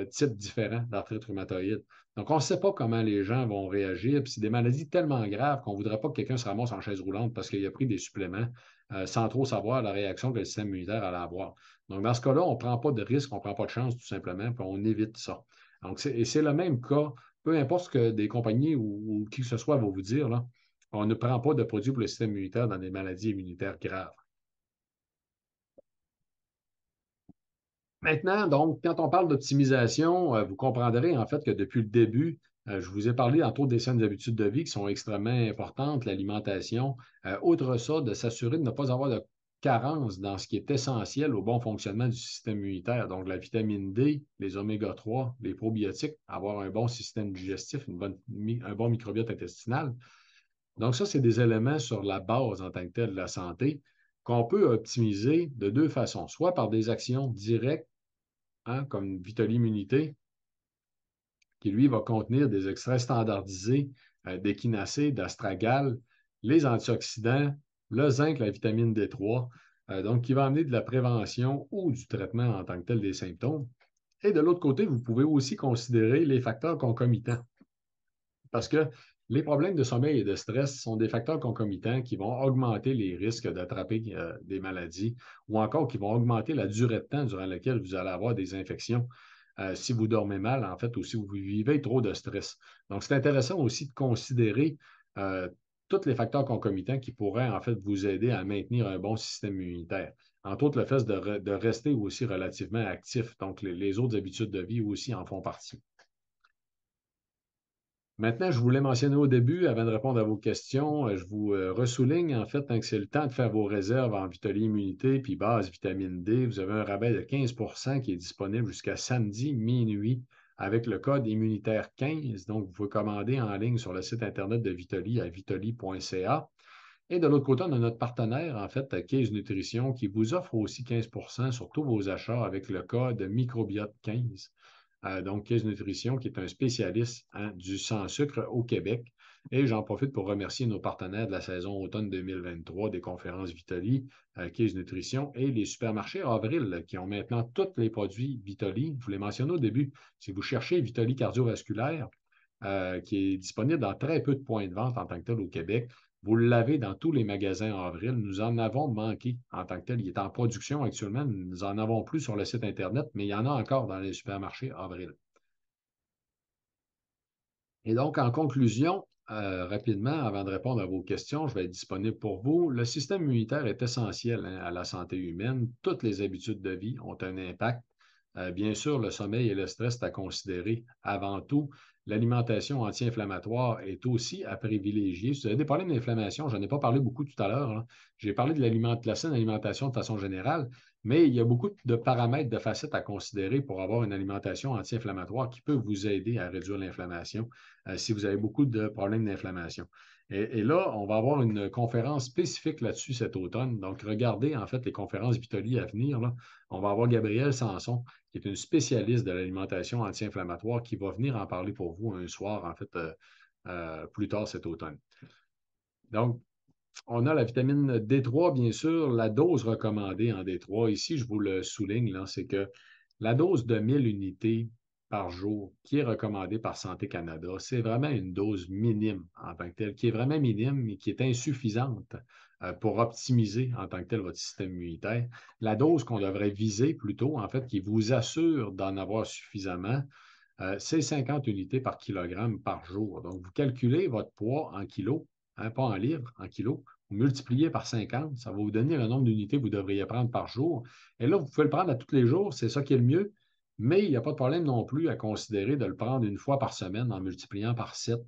types différents d'arthrite rhumatoïde. Donc, on ne sait pas comment les gens vont réagir. Puis c'est des maladies tellement graves qu'on ne voudrait pas que quelqu'un se ramasse en chaise roulante parce qu'il a pris des suppléments sans trop savoir la réaction que le système immunitaire allait avoir. Donc, dans ce cas-là, on ne prend pas de risque, on ne prend pas de chance, tout simplement, puis on évite ça. Donc, et c'est le même cas, peu importe ce que des compagnies ou qui que ce soit va vous dire, là, on ne prend pas de produits pour le système immunitaire dans des maladies immunitaires graves. Maintenant, donc, quand on parle d'optimisation, vous comprendrez en fait que depuis le début, Je vous ai parlé entre autres des saines habitudes de vie qui sont extrêmement importantes, l'alimentation. Outre ça, de s'assurer de ne pas avoir de carence dans ce qui est essentiel au bon fonctionnement du système immunitaire. Donc, la vitamine D, les oméga 3, les probiotiques, avoir un bon système digestif, un bon microbiote intestinal. Donc, ça, c'est des éléments sur la base en tant que telle de la santé qu'on peut optimiser de deux façons, soit par des actions directes, hein, comme Vitali Immunité, qui lui va contenir des extraits standardisés d'échinacées, d'astragales, les antioxydants, le zinc, la vitamine D3, donc qui va amener de la prévention ou du traitement en tant que tel des symptômes. Et de l'autre côté, vous pouvez aussi considérer les facteurs concomitants. Parce que les problèmes de sommeil et de stress sont des facteurs concomitants qui vont augmenter les risques d'attraper des maladies ou encore qui vont augmenter la durée de temps durant laquelle vous allez avoir des infections si vous dormez mal, en fait, ou si vous vivez trop de stress. Donc, c'est intéressant aussi de considérer euh, tous les facteurs concomitants qui pourraient, en fait, vous aider à maintenir un bon système immunitaire. Entre autres, le fait de rester aussi relativement actif. Donc, les autres habitudes de vie aussi en font partie. Maintenant, je voulais mentionner au début, avant de répondre à vos questions, je vous ressouligne en fait hein, que c'est le temps de faire vos réserves en Vitali Immunité puis base vitamine D. Vous avez un rabais de 15 qui est disponible jusqu'à samedi minuit avec le code immunitaire 15. Donc, vous pouvez commander en ligne sur le site Internet de Vitali à vitali.ca. Et de l'autre côté, on a notre partenaire, en fait, Case Nutrition, qui vous offre aussi 15 sur tous vos achats avec le code microbiote 15. Donc, Case Nutrition, qui est un spécialiste hein, du sans sucre au Québec. Et j'en profite pour remercier nos partenaires de la saison automne 2023 des conférences Vitali, Case Nutrition et les supermarchés Avril qui ont maintenant tous les produits Vitali. Je vous l'ai mentionné au début. Si vous cherchez Vitali cardiovasculaire, qui est disponible dans très peu de points de vente en tant que tel au Québec, vous l'avez dans tous les magasins Avril. Nous en avons manqué en tant que tel. Il est en production actuellement. Nous en avons plus sur le site Internet, mais il y en a encore dans les supermarchés Avril. Et donc, en conclusion, rapidement, avant de répondre à vos questions, je vais être disponible pour vous. Le système immunitaire est essentiel hein, à la santé humaine. Toutes les habitudes de vie ont un impact. Bien sûr, le sommeil et le stress sont à considérer avant tout. L'alimentation anti-inflammatoire est aussi à privilégier. Si vous avez des problèmes d'inflammation, je n'en ai pas parlé beaucoup tout à l'heure. Hein. J'ai parlé de la saine alimentation de façon générale, mais il y a beaucoup de paramètres, de facettes à considérer pour avoir une alimentation anti-inflammatoire qui peut vous aider à réduire l'inflammation si vous avez beaucoup de problèmes d'inflammation. Et là, on va avoir une conférence spécifique là-dessus cet automne. Donc, regardez en fait les conférences Vitali à venir. Là. On va avoir Gabrielle Sanson, qui est une spécialiste de l'alimentation anti-inflammatoire, qui va venir en parler pour vous un soir, en fait, plus tard cet automne. Donc, on a la vitamine D3, bien sûr, la dose recommandée en D3. Ici, je vous le souligne, c'est que la dose de 1000 unités par jour qui est recommandée par Santé Canada, c'est vraiment une dose minime en tant que telle, qui est vraiment minime, mais qui est insuffisante pour optimiser en tant que tel votre système immunitaire. La dose qu'on devrait viser plutôt, en fait, qui vous assure d'en avoir suffisamment, c'est 50 unités par kilogramme par jour. Donc, vous calculez votre poids en kilos, hein, pas en livres, en kilos. Vous multipliez par 50, ça va vous donner le nombre d'unités que vous devriez prendre par jour. Et là, vous pouvez le prendre à tous les jours, c'est ça qui est le mieux, mais il n'y a pas de problème non plus à considérer de le prendre une fois par semaine en multipliant par 7.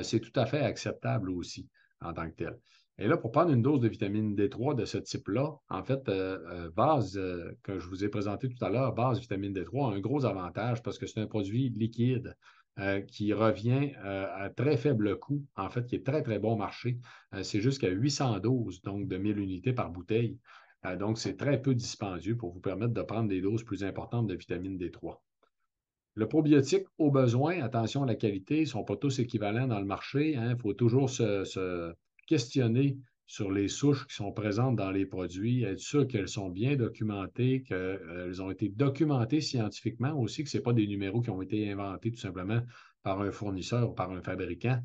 C'est tout à fait acceptable aussi en tant que tel. Et là, pour prendre une dose de vitamine D3 de ce type-là, en fait, base, que je vous ai présenté tout à l'heure, base vitamine D3 a un gros avantage parce que c'est un produit liquide qui revient à très faible coût, en fait, qui est très, très bon marché. C'est jusqu'à 812, donc de 1000 unités par bouteille. Donc, c'est très peu dispendieux pour vous permettre de prendre des doses plus importantes de vitamine D3. Le probiotique, au besoin, attention à la qualité, ils ne sont pas tous équivalents dans le marché. Il faut toujours se questionner sur les souches qui sont présentes dans les produits, être sûr qu'elles sont bien documentées, qu'elles ont été documentées scientifiquement aussi, que ce n'est pas des numéros qui ont été inventés tout simplement par un fournisseur ou par un fabricant.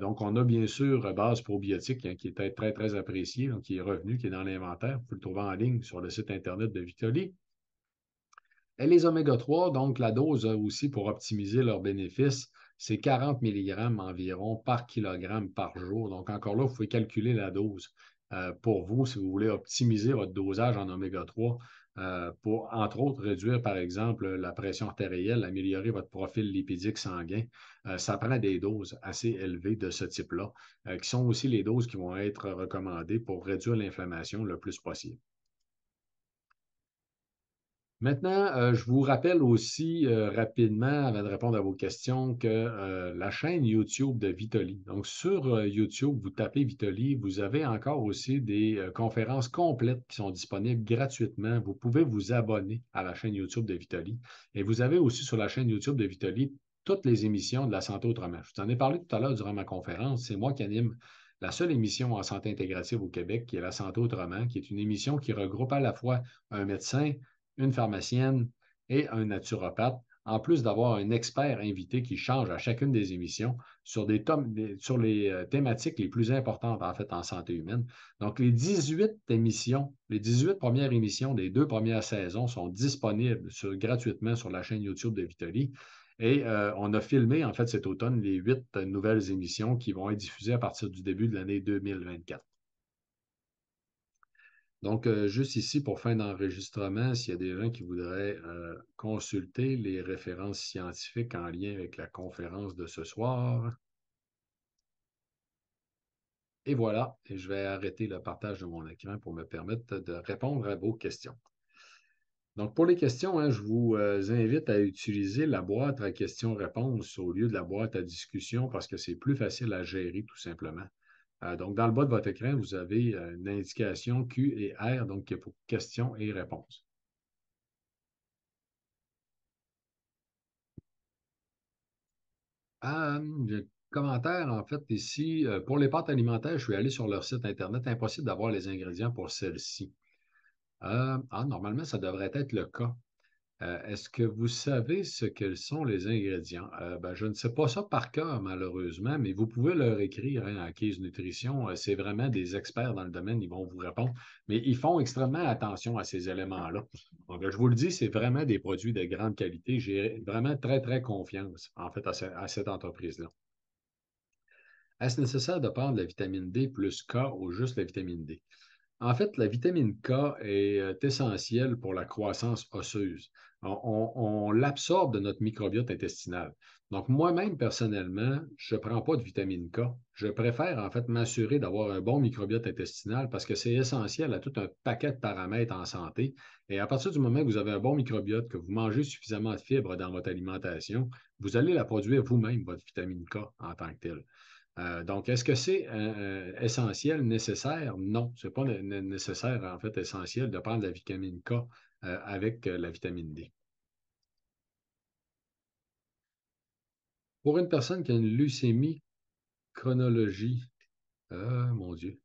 Donc, on a bien sûr base probiotique hein, qui est très, très appréciée, donc qui est revenu, qui est dans l'inventaire. Vous pouvez le trouver en ligne sur le site Internet de Vitali. Et les oméga 3, donc la dose aussi pour optimiser leurs bénéfices, c'est 40 mg environ par kilogramme par jour. Donc encore là, vous pouvez calculer la dose pour vous si vous voulez optimiser votre dosage en oméga 3. pour, entre autres, réduire, par exemple, la pression artérielle, améliorer votre profil lipidique sanguin. Ça prend des doses assez élevées de ce type-là, qui sont aussi les doses qui vont être recommandées pour réduire l'inflammation le plus possible. Maintenant, je vous rappelle aussi rapidement, avant de répondre à vos questions, que la chaîne YouTube de Vitoli. Donc, sur YouTube, vous tapez Vitoli, vous avez encore aussi des conférences complètes qui sont disponibles gratuitement. Vous pouvez vous abonner à la chaîne YouTube de Vitoli. Et vous avez aussi sur la chaîne YouTube de Vitoli toutes les émissions de la santé autrement. Je vous en ai parlé tout à l'heure durant ma conférence. C'est moi qui anime la seule émission en santé intégrative au Québec, qui est la santé autrement, qui est une émission qui regroupe à la fois un médecin, une pharmacienne et un naturopathe, en plus d'avoir un expert invité qui change à chacune des émissions sur, sur les thématiques les plus importantes en fait en santé humaine. Donc, les 18 émissions, les 18 premières émissions des 2 premières saisons sont disponibles gratuitement sur la chaîne YouTube de Vitali. Et on a filmé, en fait, cet automne, les 8 nouvelles émissions qui vont être diffusées à partir du début de l'année 2024. Donc, juste ici, pour fin d'enregistrement, s'il y a des gens qui voudraient consulter les références scientifiques en lien avec la conférence de ce soir. Et voilà, et je vais arrêter le partage de mon écran pour me permettre de répondre à vos questions. Donc, pour les questions, hein, je vous invite à utiliser la boîte à questions-réponses au lieu de la boîte à discussion parce que c'est plus facile à gérer tout simplement. Donc, dans le bas de votre écran, vous avez une indication Q et R, donc qui est pour questions et réponses. Le commentaire, en fait, ici, pour les pâtes alimentaires, je suis allé sur leur site Internet. Impossible d'avoir les ingrédients pour celles-ci. Normalement, ça devrait être le cas. Est-ce que vous savez ce quels sont les ingrédients? Ben, je ne sais pas ça par cœur, malheureusement, mais vous pouvez leur écrire hein, à Case Nutrition. C'est vraiment des experts dans le domaine, ils vont vous répondre. Mais ils font extrêmement attention à ces éléments-là. Donc, je vous le dis, c'est vraiment des produits de grande qualité. J'ai vraiment très, très confiance, en fait, à cette entreprise-là. Est-ce nécessaire de prendre la vitamine D plus K ou juste la vitamine D? En fait, la vitamine K est essentielle pour la croissance osseuse. On l'absorbe de notre microbiote intestinal. Donc, moi-même, personnellement, je ne prends pas de vitamine K. Je préfère, en fait, m'assurer d'avoir un bon microbiote intestinal parce que c'est essentiel à tout un paquet de paramètres en santé. Et à partir du moment que vous avez un bon microbiote, que vous mangez suffisamment de fibres dans votre alimentation, vous allez la produire vous-même, votre vitamine K en tant que telle. Donc, est-ce que c'est essentiel, nécessaire? Non, ce n'est pas nécessaire, en fait, essentiel de prendre la vitamine K avec la vitamine D. Pour une personne qui a une leucémie chronologie, mon Dieu.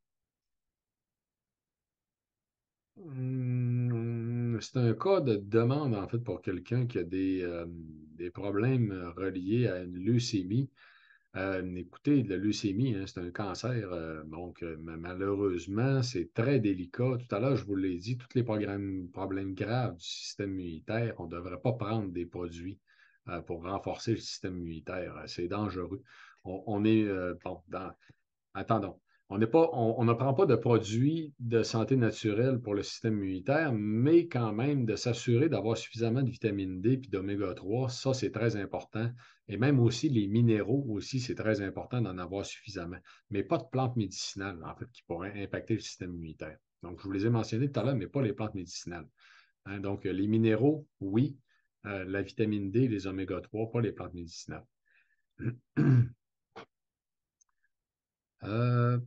C'est un cas de demande, en fait, pour quelqu'un qui a des problèmes reliés à une leucémie. Écoutez, la leucémie, hein, c'est un cancer. Donc, malheureusement, c'est très délicat. Tout à l'heure, je vous l'ai dit, tous les problèmes graves du système immunitaire, on ne devrait pas prendre des produits pour renforcer le système immunitaire. C'est dangereux. On est, bon, attendons. On n'est pas, on ne prend pas de produits de santé naturelle pour le système immunitaire, mais quand même de s'assurer d'avoir suffisamment de vitamine D et d'oméga 3, ça, c'est très important. Et même aussi les minéraux aussi, c'est très important d'en avoir suffisamment. Mais pas de plantes médicinales, en fait, qui pourraient impacter le système immunitaire. Donc, je vous les ai mentionnés tout à l'heure, mais pas les plantes médicinales. Hein, donc, les minéraux, oui. La vitamine D, les oméga 3, pas les plantes médicinales. Euh,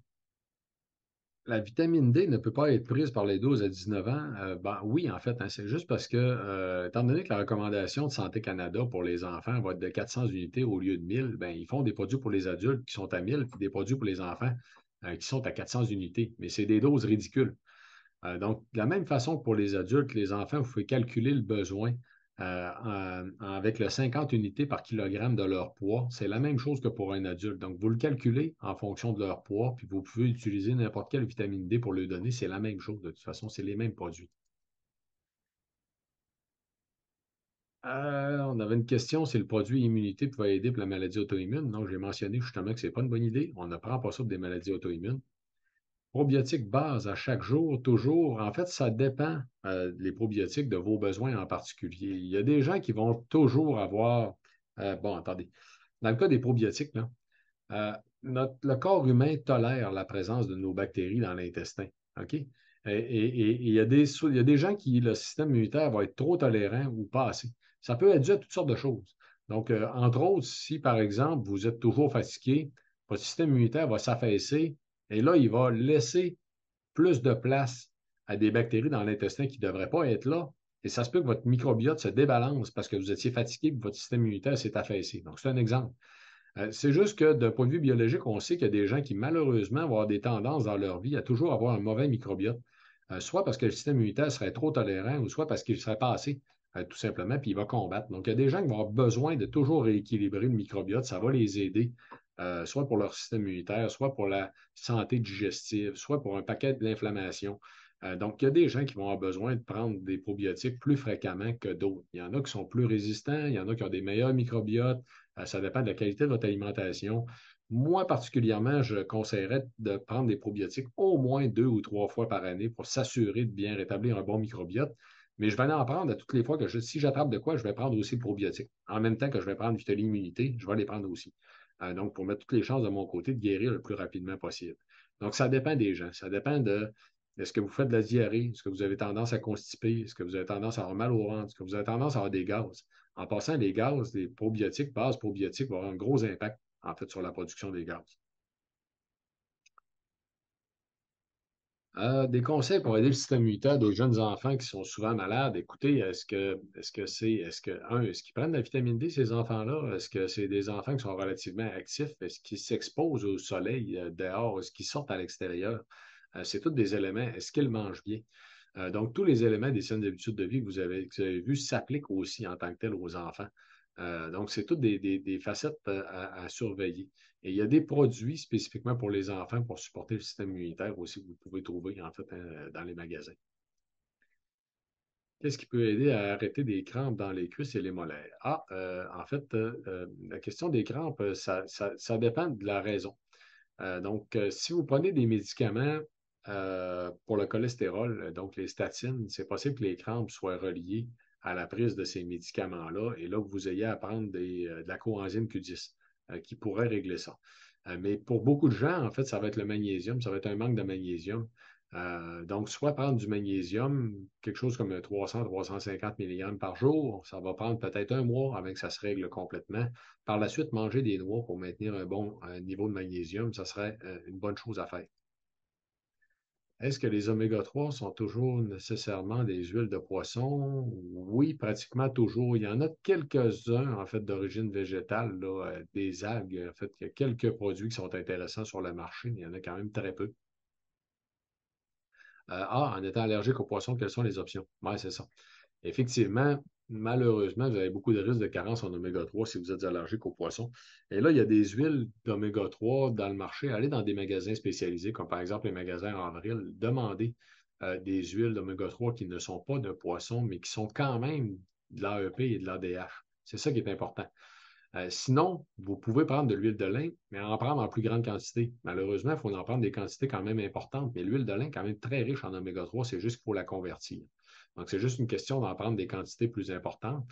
La vitamine D ne peut pas être prise par les 12 à 19 ans. Ben, oui, en fait, hein, c'est juste parce que, étant donné que la recommandation de Santé Canada pour les enfants va être de 400 unités au lieu de 1000, ben, ils font des produits pour les adultes qui sont à 1000, puis des produits pour les enfants qui sont à 400 unités. Mais c'est des doses ridicules. Donc, de la même façon que pour les adultes, les enfants, vous pouvez calculer le besoin avec le 50 unités par kilogramme de leur poids. C'est la même chose que pour un adulte. Donc, vous le calculez en fonction de leur poids, puis vous pouvez utiliser n'importe quelle vitamine D pour le donner. C'est la même chose. De toute façon, c'est les mêmes produits. On avait une question, si le produit immunité pouvait aider pour la maladie auto-immune. Non, j'ai mentionné justement que ce n'est pas une bonne idée. On ne prend pas ça pour des maladies auto-immunes. probiotiques base à chaque jour, toujours. En fait, ça dépend, les probiotiques, de vos besoins en particulier. Il y a des gens qui vont toujours avoir. Bon, attendez. Dans le cas des probiotiques, là, le corps humain tolère la présence de nos bactéries dans l'intestin. OK? Et il y a des gens qui, le système immunitaire va être trop tolérant ou pas assez. Ça peut être dû à toutes sortes de choses. Donc, entre autres, si par exemple, vous êtes toujours fatigué, votre système immunitaire va s'affaisser et là, il va laisser plus de place à des bactéries dans l'intestin qui ne devraient pas être là. Et ça se peut que votre microbiote se débalance parce que vous étiez fatigué et que votre système immunitaire s'est affaissé. Donc, c'est un exemple. C'est juste que d'un point de vue biologique, on sait qu'il y a des gens qui, malheureusement, vont avoir des tendances dans leur vie à toujours avoir un mauvais microbiote, soit parce que le système immunitaire serait trop tolérant, ou soit parce qu'il serait pas assez, tout simplement, puis il va combattre. Donc, il y a des gens qui vont avoir besoin de toujours rééquilibrer le microbiote. Ça va les aider, soit pour leur système immunitaire, soit pour la santé digestive, soit pour un paquet d'inflammation. Donc, il y a des gens qui vont avoir besoin de prendre des probiotiques plus fréquemment que d'autres. Il y en a qui sont plus résistants, il y en a qui ont des meilleurs microbiotes. Ça dépend de la qualité de votre alimentation. Moi, particulièrement, je conseillerais de prendre des probiotiques au moins 2 ou 3 fois par année pour s'assurer de bien rétablir un bon microbiote. Mais je vais en prendre à toutes les fois si j'attrape de quoi, je vais prendre aussi le probiotique. En même temps que je vais prendre Vitamine Immunité, je vais les prendre aussi. Donc, pour mettre toutes les chances de mon côté de guérir le plus rapidement possible. Donc, ça dépend des gens. Ça dépend de est-ce que vous faites de la diarrhée? Est-ce que vous avez tendance à constiper? Est-ce que vous avez tendance à avoir mal au ventre? Est-ce que vous avez tendance à avoir des gaz? En passant, les gaz, les probiotiques, bases probiotiques, vont avoir un gros impact, en fait, sur la production des gaz. Des conseils pour aider le système immunitaire des jeunes enfants qui sont souvent malades. Écoutez, est-ce qu'ils prennent de la vitamine D, ces enfants-là? Est-ce que c'est des enfants qui sont relativement actifs? Est-ce qu'ils s'exposent au soleil dehors? Est-ce qu'ils sortent à l'extérieur? C'est tous des éléments. Est-ce qu'ils mangent bien? Donc, tous les éléments des saines habitudes de vie que vous avez vus s'appliquent aussi en tant que tels aux enfants. Donc, c'est toutes des facettes à surveiller. Et il y a des produits spécifiquement pour les enfants pour supporter le système immunitaire aussi que vous pouvez trouver en fait dans les magasins. Qu'est-ce qui peut aider à arrêter des crampes dans les cuisses et les mollets? En fait, la question des crampes, ça dépend de la raison. Donc, si vous prenez des médicaments pour le cholestérol, donc les statines, c'est possible que les crampes soient reliées à la prise de ces médicaments-là et là, que vous ayez à prendre de la coenzyme Q10 qui pourrait régler ça. Mais pour beaucoup de gens, en fait, ça va être le magnésium, ça va être un manque de magnésium. Donc, soit prendre du magnésium, quelque chose comme 300-350 mg par jour, ça va prendre peut-être un mois avant que ça se règle complètement. Par la suite, manger des noix pour maintenir un bon niveau de magnésium, ça serait une bonne chose à faire. Est-ce que les oméga 3 sont toujours nécessairement des huiles de poisson? Oui, pratiquement toujours. Il y en a quelques-uns, en fait, d'origine végétale, là, des algues. En fait, il y a quelques produits qui sont intéressants sur le marché, mais il y en a quand même très peu. En étant allergique aux poissons, quelles sont les options? Oui, c'est ça. Effectivement, malheureusement, vous avez beaucoup de risques de carence en oméga 3 si vous êtes allergique aux poissons. Et là, il y a des huiles d'oméga 3 dans le marché. Allez dans des magasins spécialisés, comme par exemple les magasins en avril, demandez des huiles d'oméga 3 qui ne sont pas de poisson, mais qui sont quand même de l'AEP et de l'ADH. C'est ça qui est important. Sinon, vous pouvez prendre de l'huile de lin, mais en prendre en plus grande quantité. Malheureusement, il faut en prendre des quantités quand même importantes, mais l'huile de lin est quand même très riche en oméga 3, c'est juste qu'il faut la convertir. Donc, c'est juste une question d'en prendre des quantités plus importantes.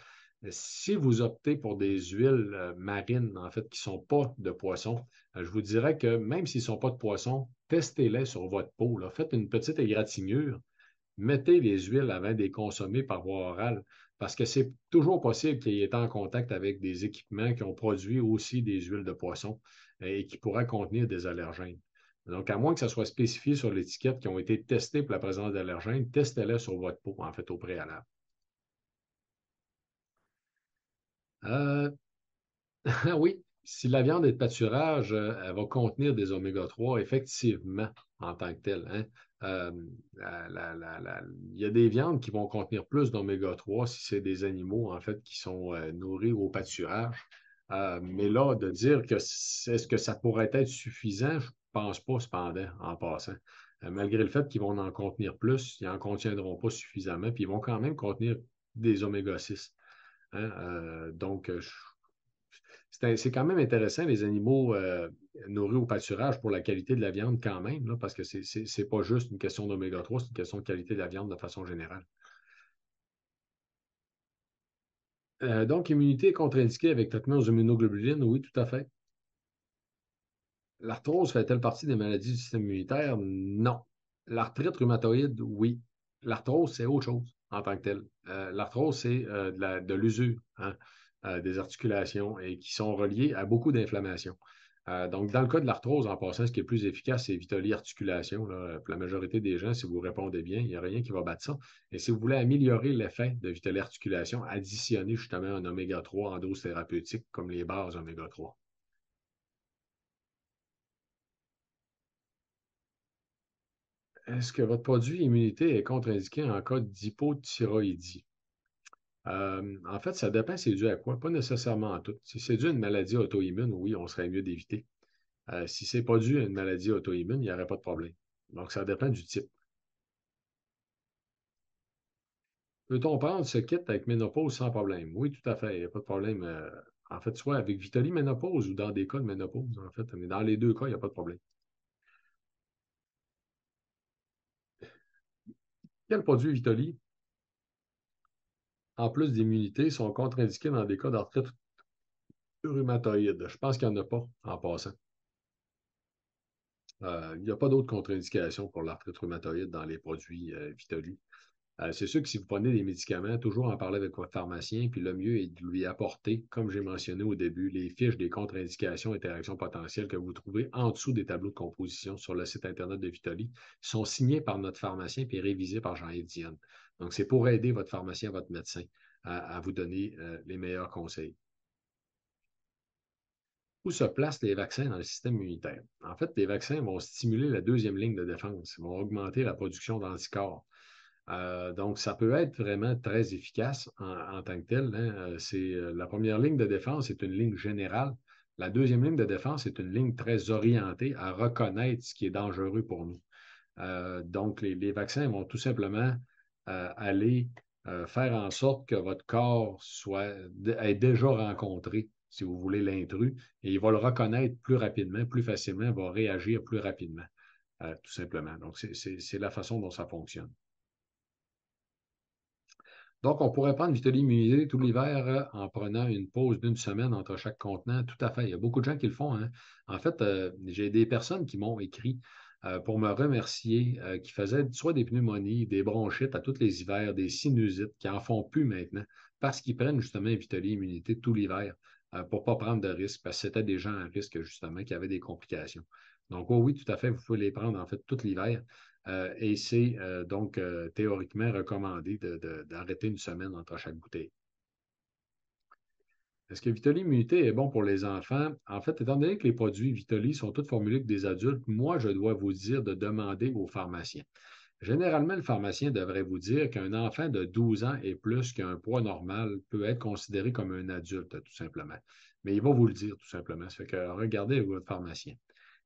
Si vous optez pour des huiles marines, en fait, qui ne sont pas de poisson, je vous dirais que même s'ils ne sont pas de poisson, testez-les sur votre peau, là. Faites une petite égratignure, mettez les huiles avant de les consommer par voie orale, parce que c'est toujours possible qu'il ait été en contact avec des équipements qui ont produit aussi des huiles de poisson et qui pourraient contenir des allergènes. Donc, à moins que ça soit spécifié sur l'étiquette qui ont été testés pour la présence d'allergènes, testez-les sur votre peau, en fait, au préalable. Euh, oui, si la viande est de pâturage, elle va contenir des oméga 3, effectivement, en tant que telle, hein. Euh, il y a des viandes qui vont contenir plus d'oméga 3 si c'est des animaux, en fait, qui sont nourris au pâturage. Mais là, de dire que est-ce que ça pourrait être suffisant, je pense pas, cependant, en passant. Malgré le fait qu'ils vont en contenir plus, ils n'en contiendront pas suffisamment, puis ils vont quand même contenir des oméga 6, hein. Donc, c'est quand même intéressant, les animaux. nourris au pâturage pour la qualité de la viande quand même, là, parce que c'est pas juste une question d'oméga 3, c'est une question de qualité de la viande de façon générale. Donc, immunité contre-indiquée avec traitement aux immunoglobulines, oui, tout à fait. L'arthrose fait-elle partie des maladies du système immunitaire? Non. L'arthrite rhumatoïde, oui. L'arthrose, c'est autre chose en tant que telle. L'arthrose, c'est de l'usure, hein, des articulations et qui sont reliées à beaucoup d'inflammations. Donc, dans le cas de l'arthrose, en passant, ce qui est plus efficace, c'est Vitoly Articulation. Là. Pour la majorité des gens, si vous répondez bien, il n'y a rien qui va battre ça. Et si vous voulez améliorer l'effet de Vitoly Articulation, additionnez justement un oméga 3 en dose thérapeutique, comme les bases oméga 3. Est-ce que votre produit immunité est contre-indiqué en cas d'hypothyroïdie? En fait, ça dépend c'est dû à quoi. Pas nécessairement à tout. Si c'est dû à une maladie auto-immune, oui, on serait mieux d'éviter. Si c'est pas dû à une maladie auto-immune, il n'y aurait pas de problème. Donc, ça dépend du type. Peut-on prendre ce kit avec ménopause sans problème? Oui, tout à fait. Il n'y a pas de problème. En fait, soit avec Vitoly ménopause ou dans des cas de ménopause, en fait. Mais dans les deux cas, il n'y a pas de problème. Quels produits Vitoly, en plus d'immunité, sont contre-indiqués dans des cas d'arthrite rhumatoïde? Je pense qu'il n'y en a pas en passant. Il n'y a pas d'autres contre-indications pour l'arthrite rhumatoïde dans les produits Vitoly. C'est sûr que si vous prenez des médicaments, toujours en parler avec votre pharmacien, puis le mieux est de lui apporter, comme j'ai mentionné au début, les fiches des contre-indications et interactions potentielles que vous trouvez en dessous des tableaux de composition sur le site Internet de Vitoly, sont signés par notre pharmacien puis révisés par Jean-Yves Dionne. Donc, c'est pour aider votre pharmacien, votre médecin à vous donner les meilleurs conseils. Où se placent les vaccins dans le système immunitaire? En fait, les vaccins vont stimuler la deuxième ligne de défense, ils vont augmenter la production d'anticorps. Donc, ça peut être vraiment très efficace en tant que tel. Hein. La première ligne de défense est une ligne générale. La deuxième ligne de défense est une ligne très orientée à reconnaître ce qui est dangereux pour nous. Donc, les vaccins vont tout simplement aller faire en sorte que votre corps ait déjà rencontré, si vous voulez, l'intrus, et il va le reconnaître plus rapidement, plus facilement, il va réagir plus rapidement, tout simplement. Donc, c'est la façon dont ça fonctionne. Donc, on pourrait prendre Vitaly Immunité tout l'hiver en prenant une pause d'une semaine entre chaque contenant. Tout à fait. Il y a beaucoup de gens qui le font. Hein. En fait, j'ai des personnes qui m'ont écrit pour me remercier, qui faisaient soit des pneumonies, des bronchites à tous les hivers, des sinusites, qui en font plus maintenant, parce qu'ils prennent justement Vitaly Immunité tout l'hiver pour ne pas prendre de risques, parce que c'était des gens à risque, justement, qui avaient des complications. Donc, oh oui, tout à fait, vous pouvez les prendre en fait tout l'hiver. Et c'est donc théoriquement recommandé d'arrêter une semaine entre chaque bouteille. Est-ce que Vitoly Immunité est bon pour les enfants? En fait, étant donné que les produits Vitoly sont tous formulés que des adultes, moi, je dois vous dire de demander au pharmacien. Généralement, le pharmacien devrait vous dire qu'un enfant de 12 ans et plus qui a un poids normal peut être considéré comme un adulte, tout simplement. Mais il va vous le dire, tout simplement. Ça fait que regardez avec votre pharmacien.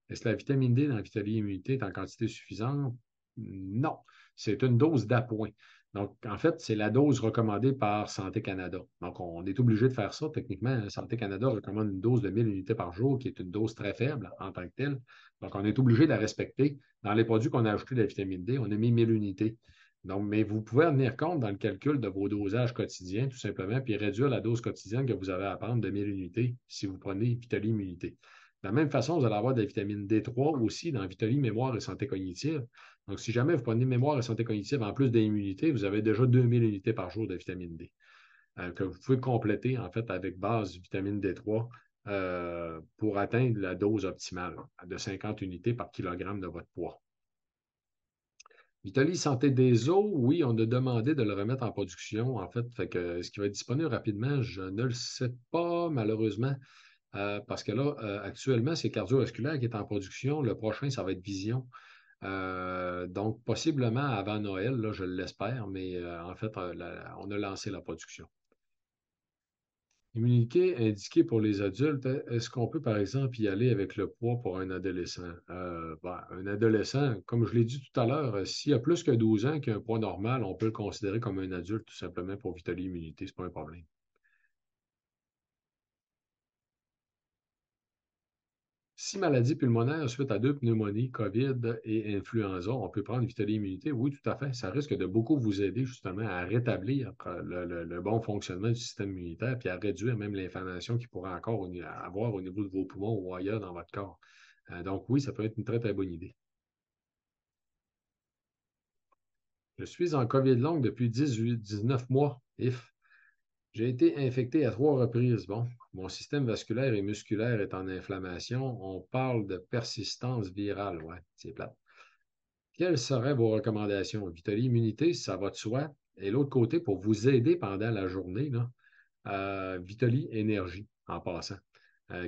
Est-ce que la vitamine D dans la Vitaly Immunité est en quantité suffisante? Non. C'est une dose d'appoint. Donc, en fait, c'est la dose recommandée par Santé Canada. Donc, on est obligé de faire ça. Techniquement, Santé Canada recommande une dose de 1000 unités par jour, qui est une dose très faible en tant que telle. Donc, on est obligé de la respecter. Dans les produits qu'on a ajoutés de la vitamine D, on a mis 1000 unités. Donc, mais vous pouvez en tenir compte dans le calcul de vos dosages quotidiens, tout simplement, puis réduire la dose quotidienne que vous avez à prendre de 1000 unités si vous prenez Vitaly Immunité. De la même façon, vous allez avoir de la vitamine D3 aussi dans Vitaly Mémoire et Santé cognitive. Donc, si jamais vous prenez mémoire et santé cognitive en plus d'immunité, vous avez déjà 2000 unités par jour de vitamine D que vous pouvez compléter en fait avec base vitamine D3 pour atteindre la dose optimale de 50 unités par kilogramme de votre poids. Vitaly Santé des eaux, oui, on a demandé de le remettre en production. En fait que ce qui va être disponible rapidement, je ne le sais pas malheureusement. Parce que là, actuellement, c'est cardiovasculaire qui est en production. Le prochain, ça va être Vision. Donc, possiblement avant Noël, là, je l'espère, mais en fait, on a lancé la production. Immunité indiquée pour les adultes, est-ce qu'on peut, par exemple, y aller avec le poids pour un adolescent? Un adolescent, comme je l'ai dit tout à l'heure, s'il a plus que 12 ans qu'un poids normal, on peut le considérer comme un adulte tout simplement pour Vitaly Immunité, c'est pas un problème. Si maladie pulmonaire suite à 2 pneumonies, COVID et influenza, on peut prendre Vitaly Immunité? Oui, tout à fait. Ça risque de beaucoup vous aider justement à rétablir le bon fonctionnement du système immunitaire puis à réduire même l'inflammation qu'il pourrait encore avoir au niveau de vos poumons ou ailleurs dans votre corps. Donc oui, ça peut être une très, très bonne idée. Je suis en COVID longue depuis 19 mois. If. J'ai été infecté à 3 reprises. Bon, mon système vasculaire et musculaire est en inflammation. On parle de persistance virale. Ouais, c'est plate. Quelles seraient vos recommandations? Vitaly Immunité, ça va de soi. Et l'autre côté, pour vous aider pendant la journée, là, Vitaly Énergie, en passant,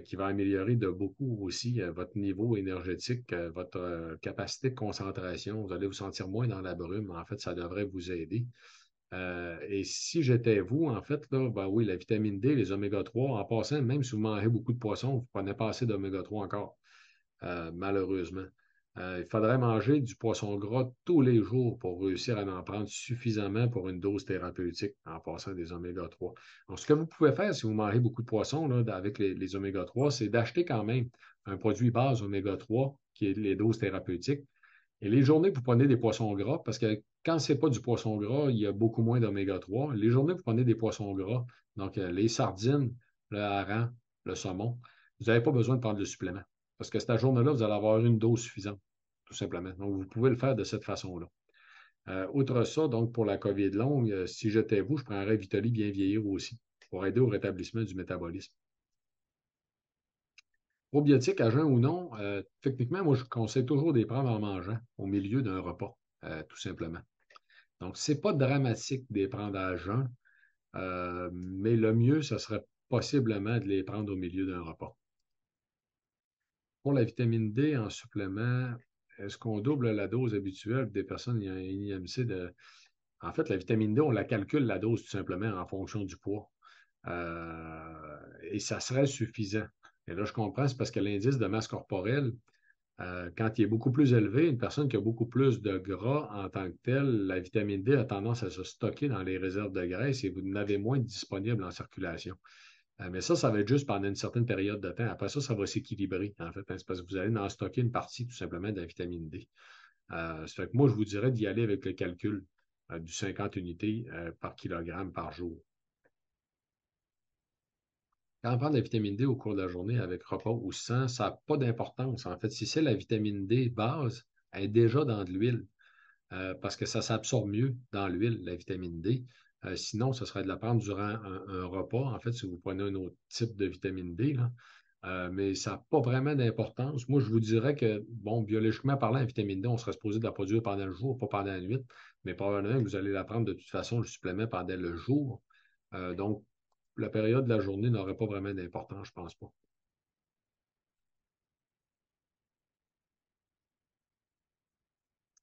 qui va améliorer de beaucoup aussi votre niveau énergétique, votre capacité de concentration. Vous allez vous sentir moins dans la brume. En fait, ça devrait vous aider. Et si j'étais vous, en fait, là, ben oui, la vitamine D, les oméga 3, en passant, même si vous mangez beaucoup de poissons, vous ne prenez pas assez d'oméga 3 encore, malheureusement. Il faudrait manger du poisson gras tous les jours pour réussir à en prendre suffisamment pour une dose thérapeutique en passant des oméga 3. Donc, ce que vous pouvez faire si vous mangez beaucoup de poissons là, avec les oméga 3, c'est d'acheter quand même un produit base oméga 3 qui est les doses thérapeutiques. Et les journées que vous prenez des poissons gras, parce que quand ce n'est pas du poisson gras, il y a beaucoup moins d'oméga 3. Les journées que vous prenez des poissons gras, donc les sardines, le hareng, le saumon, vous n'avez pas besoin de prendre de supplément. Parce que cette journée-là, vous allez avoir une dose suffisante, tout simplement. Donc, vous pouvez le faire de cette façon-là. Outre ça, donc pour la COVID longue, si j'étais vous, je prendrais Vitaly bien vieillir aussi pour aider au rétablissement du métabolisme. Probiotiques à jeun ou non, techniquement, moi, je conseille toujours de les prendre en mangeant au milieu d'un repas, tout simplement. Donc, ce n'est pas dramatique de les prendre à jeun, mais le mieux, ce serait possiblement de les prendre au milieu d'un repas. Pour la vitamine D en supplément, est-ce qu'on double la dose habituelle des personnes ayant un IMC de... En fait, la vitamine D, on la calcule la dose tout simplement en fonction du poids. Et ça serait suffisant. Et là, je comprends, c'est parce que l'indice de masse corporelle, quand il est beaucoup plus élevé, une personne qui a beaucoup plus de gras en tant que telle, la vitamine D a tendance à se stocker dans les réserves de graisse et vous en avez moins disponible en circulation. Mais ça va être juste pendant une certaine période de temps. Après ça va s'équilibrer, en fait, hein, c'est parce que vous allez en stocker une partie tout simplement de la vitamine D. Ça fait que moi, je vous dirais d'y aller avec le calcul du 50 unités par kilogramme par jour. Quand on prend de la vitamine D au cours de la journée avec repas ou sans, ça n'a pas d'importance. En fait, si c'est la vitamine D base, elle est déjà dans de l'huile parce que ça s'absorbe mieux dans l'huile, la vitamine D. Sinon, ce serait de la prendre durant un repas, en fait, si vous prenez un autre type de vitamine D, là. Mais ça n'a pas vraiment d'importance. Moi, je vous dirais que, bon, biologiquement parlant, la vitamine D, on serait supposé de la produire pendant le jour, pas pendant la nuit, mais probablement que vous allez la prendre de toute façon, le supplément pendant le jour. Donc, la période de la journée n'aurait pas vraiment d'importance, je pense pas.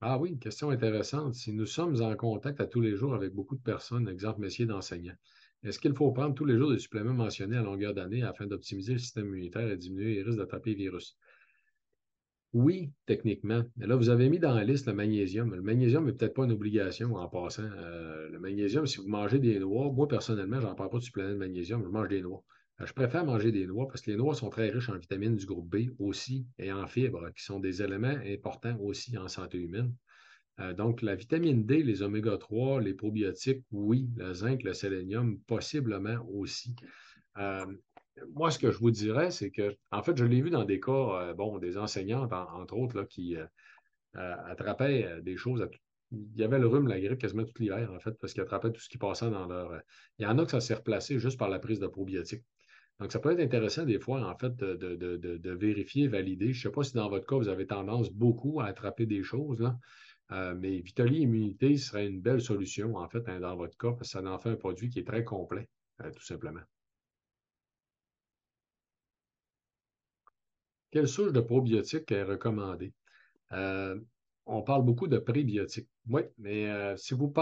Ah oui, une question intéressante. Si nous sommes en contact à tous les jours avec beaucoup de personnes, exemple messieurs d'enseignants, est-ce qu'il faut prendre tous les jours des suppléments mentionnés à longueur d'année afin d'optimiser le système immunitaire et diminuer les risques d'attraper le virus? Oui, techniquement. Mais là, vous avez mis dans la liste le magnésium. Le magnésium n'est peut-être pas une obligation en passant. Le magnésium, si vous mangez des noix, moi personnellement, je n'en prends pas de supplément de magnésium, je mange des noix. Je préfère manger des noix parce que les noix sont très riches en vitamines du groupe B aussi et en fibres, qui sont des éléments importants aussi en santé humaine. Donc, la vitamine D, les oméga 3, les probiotiques, oui, le zinc, le sélénium, possiblement aussi. Euh, Moi, ce que je vous dirais, c'est que, en fait, je l'ai vu dans des cas, bon, des enseignantes, entre autres, là, qui attrapaient des choses. Il y avait le rhume, la grippe quasiment tout l'hiver, en fait, parce qu'ils attrapaient tout ce qui passait dans leur. Il y en a que ça s'est replacé juste par la prise de probiotiques. Donc, ça peut être intéressant des fois, en fait, de vérifier, valider. Je ne sais pas si dans votre cas, vous avez tendance beaucoup à attraper des choses, là. Mais Vitaly Immunité serait une belle solution, en fait, hein, dans votre cas, parce que ça en fait un produit qui est très complet, tout simplement. Quelle souche de probiotiques est recommandée? Euh, on parle beaucoup de prébiotiques. Oui, mais si vous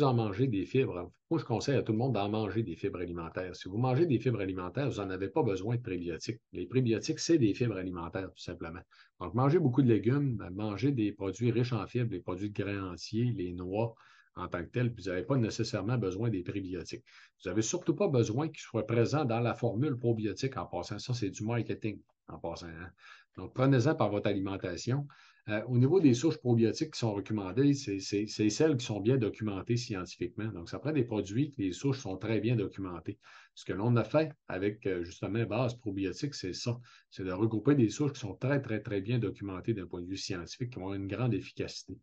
en mangez des fibres, moi je conseille à tout le monde d'en manger des fibres alimentaires. Si vous mangez des fibres alimentaires, vous n'en avez pas besoin de prébiotiques. Les prébiotiques, c'est des fibres alimentaires, tout simplement. Donc, mangez beaucoup de légumes, mangez des produits riches en fibres, les produits de grains entiers, les noix en tant que tels, puis vous n'avez pas nécessairement besoin des prébiotiques. Vous n'avez surtout pas besoin qu'ils soient présents dans la formule probiotique en passant. Ça, c'est du marketing en passant, hein. Donc, prenez-en par votre alimentation. Au niveau des souches probiotiques qui sont recommandées, c'est celles qui sont bien documentées scientifiquement. Donc, ça prend des produits que les souches sont très bien documentées. Ce que l'on a fait avec justement base probiotique, c'est ça. C'est de regrouper des souches qui sont très, très, très bien documentées d'un point de vue scientifique, qui ont une grande efficacité.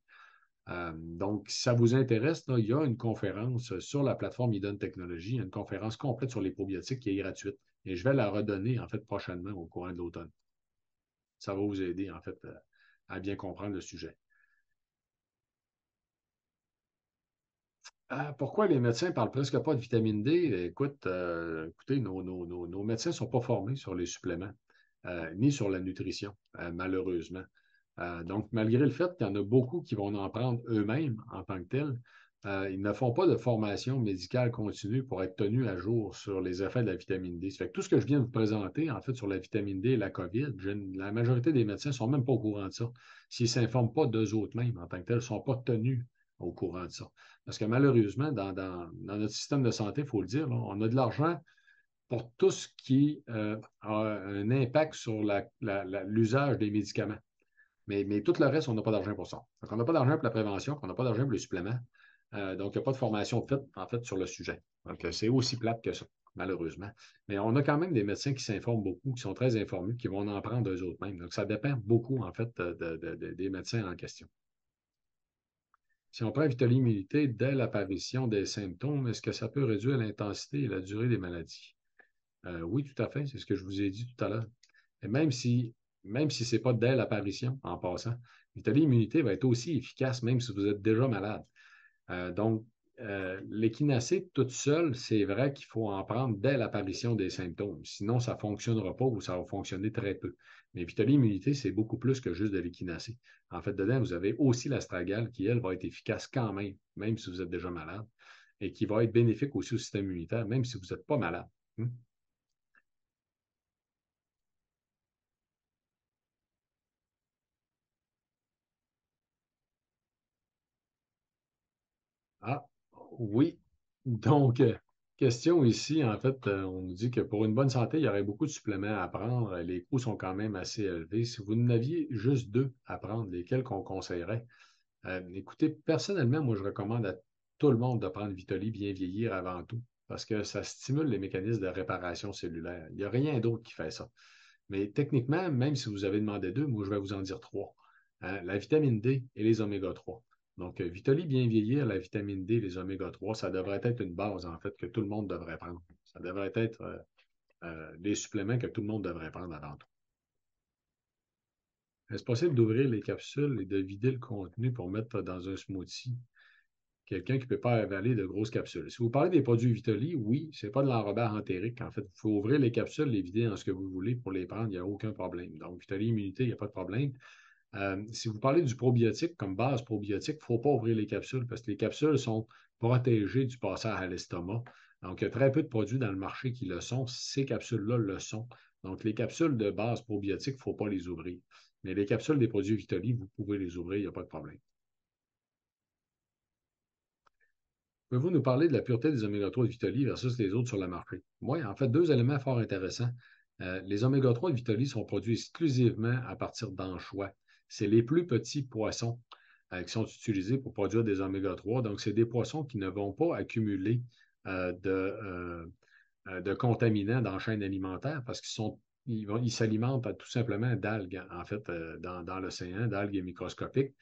Donc, si ça vous intéresse, là, il y a une conférence sur la plateforme Idon Technologies, une conférence complète sur les probiotiques qui est gratuite. Et je vais la redonner, en fait, prochainement au courant de l'automne. Ça va vous aider, en fait, à bien comprendre le sujet. Pourquoi les médecins ne parlent presque pas de vitamine D? Écoutez, nos médecins ne sont pas formés sur les suppléments, ni sur la nutrition, malheureusement. Donc, malgré le fait qu'il y en a beaucoup qui vont en prendre eux-mêmes en tant que tels, ils ne font pas de formation médicale continue pour être tenus à jour sur les effets de la vitamine D. Ça fait que tout ce que je viens de vous présenter, en fait, sur la vitamine D et la COVID, la majorité des médecins ne sont même pas au courant de ça. S'ils ne s'informent pas d'eux autres mêmes en tant que tels, ils ne sont pas tenus au courant de ça. Parce que malheureusement, dans notre système de santé, il faut le dire, là, on a de l'argent pour tout ce qui a un impact sur l'usage des médicaments. Mais tout le reste, on n'a pas d'argent pour ça. Donc, on n'a pas d'argent pour la prévention, on n'a pas d'argent pour les suppléments. Donc, il n'y a pas de formation faite, en fait, sur le sujet. Donc, c'est aussi plate que ça, malheureusement. Mais on a quand même des médecins qui s'informent beaucoup, qui sont très informés, qui vont en prendre eux autres mêmes. Donc, ça dépend beaucoup, en fait, des médecins en question. Si on prend Vitaly Immunité dès l'apparition des symptômes, est-ce que ça peut réduire l'intensité et la durée des maladies? Oui, tout à fait. C'est ce que je vous ai dit tout à l'heure. Et même si ce n'est pas dès l'apparition, en passant, Vitaly Immunité va être aussi efficace même si vous êtes déjà malade. Donc, l'échinacée toute seule, c'est vrai qu'il faut en prendre dès l'apparition des symptômes. Sinon, ça ne fonctionnera pas ou ça va fonctionner très peu. Mais Vitaly Immunité, c'est beaucoup plus que juste de l'échinacée. En fait, dedans, vous avez aussi l'astragale qui, elle, va être efficace quand même, même si vous êtes déjà malade, et qui va être bénéfique aussi au système immunitaire, même si vous n'êtes pas malade. Hmm? Ah, oui. Donc, question ici, en fait, on nous dit que pour une bonne santé, il y aurait beaucoup de suppléments à prendre. Les coûts sont quand même assez élevés. Si vous en aviez juste deux à prendre, lesquels qu'on conseillerait? Écoutez, personnellement, moi, je recommande à tout le monde de prendre Vitoli bien vieillir avant tout, parce que ça stimule les mécanismes de réparation cellulaire. Il n'y a rien d'autre qui fait ça. Mais techniquement, même si vous avez demandé deux, moi, je vais vous en dire trois. La vitamine D et les oméga 3. Donc, Vitoli bien vieillir, la vitamine D, les oméga 3, ça devrait être une base, en fait, que tout le monde devrait prendre. Ça devrait être des suppléments que tout le monde devrait prendre avant tout. Est-ce possible d'ouvrir les capsules et de vider le contenu pour mettre dans un smoothie? Quelqu'un qui ne peut pas avaler de grosses capsules. Si vous parlez des produits Vitoli, oui, ce n'est pas de l'enrobage entérique. En fait, il faut ouvrir les capsules, les vider dans ce que vous voulez pour les prendre, il n'y a aucun problème. Donc, Vitoli Immunité, il n'y a pas de problème. Si vous parlez du probiotique comme base probiotique, il ne faut pas ouvrir les capsules parce que les capsules sont protégées du passage à l'estomac. Donc, il y a très peu de produits dans le marché qui le sont. Ces capsules-là le sont. Donc, les capsules de base probiotique, il ne faut pas les ouvrir. Mais les capsules des produits Vitoli, vous pouvez les ouvrir, il n'y a pas de problème. Pouvez-vous nous parler de la pureté des oméga 3 de Vitoli versus les autres sur le marché? Oui, en fait, deux éléments fort intéressants. Les oméga 3 de Vitoli sont produits exclusivement à partir d'anchois. C'est les plus petits poissons qui sont utilisés pour produire des oméga 3. Donc, c'est des poissons qui ne vont pas accumuler de contaminants dans la chaîne alimentaire parce ils s'alimentent tout simplement d'algues, en fait, dans l'océan, d'algues microscopiques.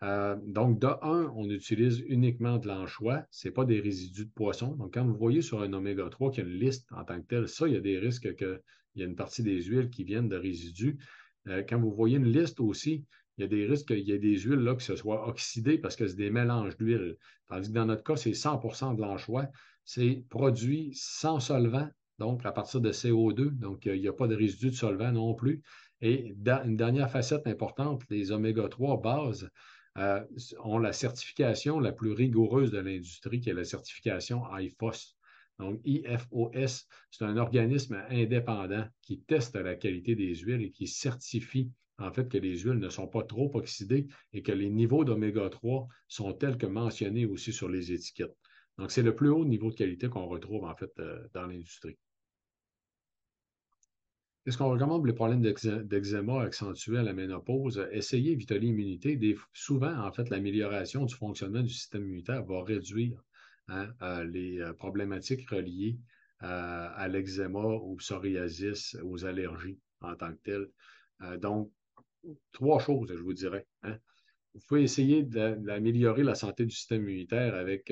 Donc, de un, on utilise uniquement de l'anchois. Ce n'est pas des résidus de poisson. Donc, quand vous voyez sur un oméga 3 qu'il y a une liste en tant que telle, ça, il y a des risques qu'il y a une partie des huiles qui viennent de résidus. Quand vous voyez une liste aussi, il y a des risques qu'il y ait des huiles là, qui se soient oxydées parce que c'est des mélanges d'huiles. Tandis que dans notre cas, c'est 100% de l'anchois. C'est produit sans solvant, donc à partir de CO2. Donc, il n'y a pas de résidus de solvant non plus. Et une dernière facette importante, les oméga 3 bases euh, ont la certification la plus rigoureuse de l'industrie, qui est la certification IFOS. Donc, IFOS, c'est un organisme indépendant qui teste la qualité des huiles et qui certifie en fait que les huiles ne sont pas trop oxydées et que les niveaux d'oméga 3 sont tels que mentionnés aussi sur les étiquettes. Donc, c'est le plus haut niveau de qualité qu'on retrouve en fait dans l'industrie. Qu'est-ce qu'on recommande pour les problèmes d'eczéma accentués à la ménopause? Essayez Vitaly Immunité. Souvent, en fait, l'amélioration du fonctionnement du système immunitaire va réduire hein, les problématiques reliées à l'eczéma, au psoriasis, aux allergies en tant que telles. Donc, trois choses, je vous dirais. Hein. Vous pouvez essayer d'améliorer la santé du système immunitaire avec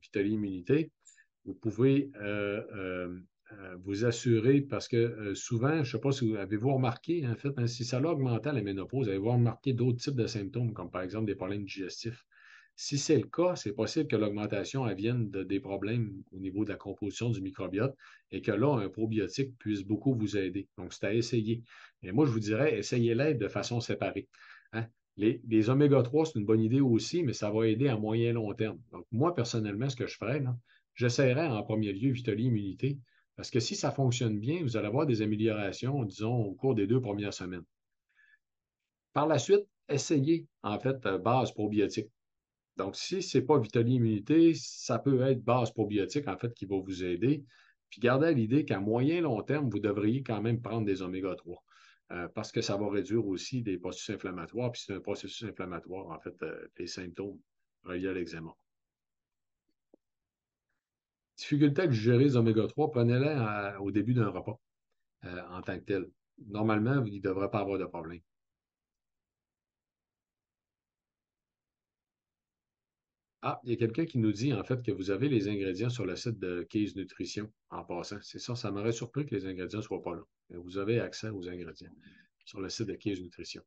Vitaly Immunité. Vous pouvez vous assurer, parce que souvent, je ne sais pas si vous avez-vous remarqué, en fait, hein, si ça a augmenté à la ménopause, avez-vous remarqué d'autres types de symptômes, comme par exemple des problèmes digestifs. Si c'est le cas, c'est possible que l'augmentation vienne des problèmes au niveau de la composition du microbiote et que là, un probiotique puisse beaucoup vous aider. Donc, c'est à essayer. Et moi, je vous dirais, essayez-les de façon séparée. Hein. Les oméga 3, c'est une bonne idée aussi, mais ça va aider à moyen et long terme. Donc, moi, personnellement, ce que je ferais, là, j'essaierais en premier lieu Vitaly Immunité, parce que si ça fonctionne bien, vous allez avoir des améliorations, disons, au cours des 2 premières semaines. Par la suite, essayez, en fait, base probiotique. Donc, si ce n'est pas Vitaly Immunité, ça peut être base probiotique, en fait, qui va vous aider. Puis gardez à l'idée qu'à moyen et long terme, vous devriez quand même prendre des oméga 3 parce que ça va réduire aussi des processus inflammatoires. Puis c'est un processus inflammatoire, en fait, les symptômes reliés à l'eczéma. Difficulté à digérer les oméga 3, prenez-les au début d'un repas en tant que tel. Normalement, il ne devrait pas avoir de problème. Ah, il y a quelqu'un qui nous dit en fait que vous avez les ingrédients sur le site de Case Nutrition en passant. C'est ça, ça m'aurait surpris que les ingrédients ne soient pas là. Mais vous avez accès aux ingrédients sur le site de Case Nutrition.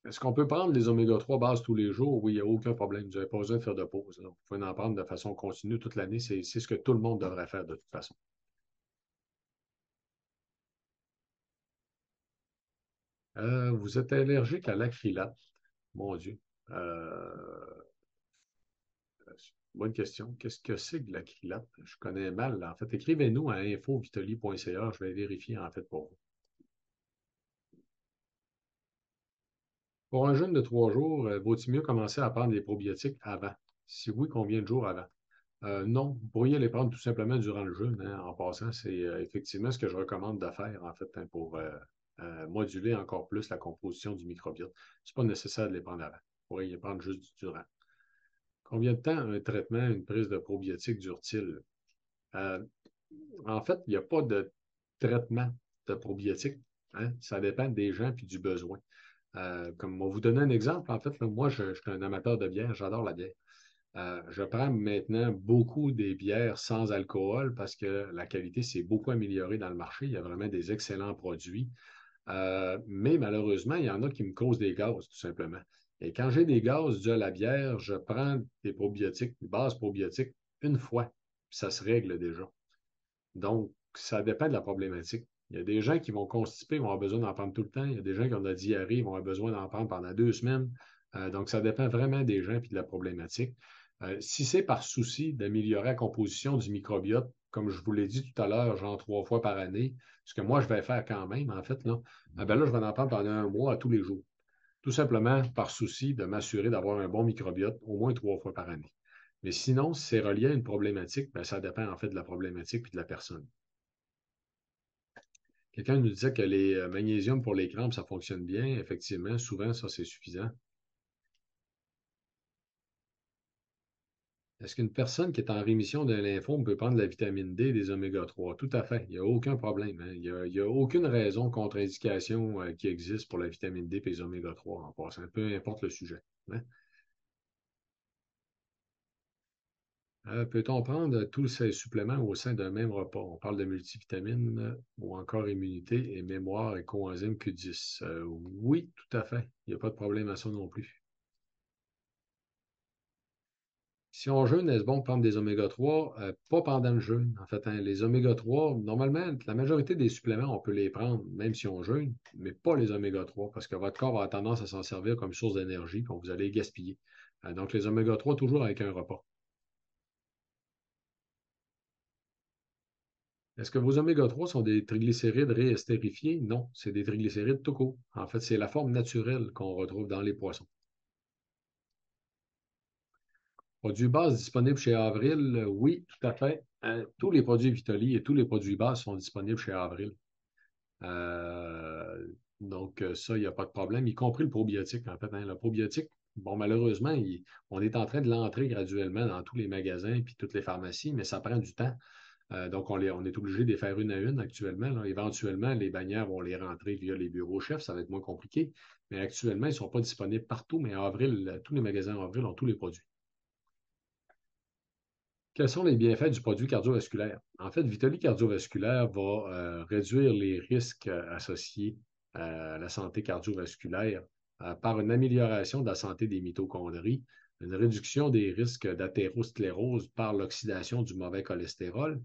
Est-ce qu'on peut prendre les oméga 3 base tous les jours? Oui, il n'y a aucun problème. Vous n'avez pas besoin de faire de pause. Là. Vous pouvez en prendre de façon continue toute l'année. C'est ce que tout le monde devrait faire de toute façon. Vous êtes allergique à l'acrylate. Mon Dieu. Euh, Bonne question. Qu'est-ce que c'est que l'acrylate? Je connais mal. Là. En fait, écrivez-nous à info.vitoli.ca. Je vais vérifier en fait pour vous. Pour un jeûne de 3 jours, vaut-il mieux commencer à prendre des probiotiques avant? Si oui, combien de jours avant? Non, vous pourriez les prendre tout simplement durant le jeûne. Hein, en passant, c'est effectivement ce que je recommande de faire en fait hein, pour moduler encore plus la composition du microbiote. Ce n'est pas nécessaire de les prendre avant. Vous pourriez les prendre juste durant. Combien de temps un traitement, une prise de probiotiques dure-t-il? Euh, En fait, il n'y a pas de traitement de probiotiques. Hein. Ça dépend des gens et du besoin. Comme on vous donner un exemple, en fait, là, moi, je suis un amateur de bière, j'adore la bière. Je prends maintenant beaucoup des bières sans alcool parce que la qualité s'est beaucoup améliorée dans le marché. Il y a vraiment des excellents produits. Mais malheureusement, il y en a qui me causent des gaz, tout simplement. Et quand j'ai des gaz dus à la bière, je prends des probiotiques, des bases probiotiques, une fois. Ça se règle déjà. Donc, ça dépend de la problématique. Il y a des gens qui vont constiper, vont avoir besoin d'en prendre tout le temps. Il y a des gens qui ont de la diarrhée, vont avoir besoin d'en prendre pendant 2 semaines. Donc, ça dépend vraiment des gens et de la problématique. Si c'est par souci d'améliorer la composition du microbiote, comme je vous l'ai dit tout à l'heure, genre 3 fois par année, ce que moi je vais faire quand même, en fait, là, ben là, je vais en prendre pendant un mois à tous les jours. Tout simplement par souci de m'assurer d'avoir un bon microbiote au moins 3 fois par année. Mais sinon, si c'est relié à une problématique, ben, ça dépend en fait de la problématique et de la personne. Quelqu'un nous disait que les magnésiums pour les crampes, ça fonctionne bien. Effectivement, souvent, ça, c'est suffisant. Est-ce qu'une personne qui est en rémission d'un lymphome peut prendre de la vitamine D et des oméga 3? Tout à fait. Il n'y a aucun problème. Hein. Il y a aucune raison contre-indication qui existe pour la vitamine D et les oméga 3 en passant, peu importe le sujet. Hein. Peut-on prendre tous ces suppléments au sein d'un même repas? On parle de multivitamines ou encore immunité et mémoire et coenzyme Q10. Oui, tout à fait. Il n'y a pas de problème à ça non plus. Si on jeûne, est-ce bon de prendre des oméga 3? Pas pendant le jeûne. En fait, hein, les oméga 3, normalement, la majorité des suppléments, on peut les prendre même si on jeûne, mais pas les oméga 3 parce que votre corps a tendance à s'en servir comme source d'énergie, puis vous allez gaspiller. Donc, les oméga 3, toujours avec un repas. Est-ce que vos oméga 3 sont des triglycérides réestérifiés? Non, c'est des triglycérides tout court. En fait, c'est la forme naturelle qu'on retrouve dans les poissons. Produits base disponibles chez Avril, oui, tout à fait. Tous les produits Vitali et tous les produits base sont disponibles chez Avril. Donc, ça, il n'y a pas de problème, y compris le probiotique, en fait, hein. Le probiotique, bon, malheureusement, on est en train de l'entrer graduellement dans tous les magasins et puis toutes les pharmacies, mais ça prend du temps. Donc, on est obligé de les faire une à une actuellement, là. Éventuellement, les bannières vont les rentrer via les bureaux chefs, ça va être moins compliqué. Mais actuellement, ils ne sont pas disponibles partout, mais en avril, tous les magasins en avril ont tous les produits. Quels sont les bienfaits du produit cardiovasculaire? En fait, Vitali cardiovasculaire va réduire les risques associés à la santé cardiovasculaire par une amélioration de la santé des mitochondries, une réduction des risques d'athérosclérose par l'oxydation du mauvais cholestérol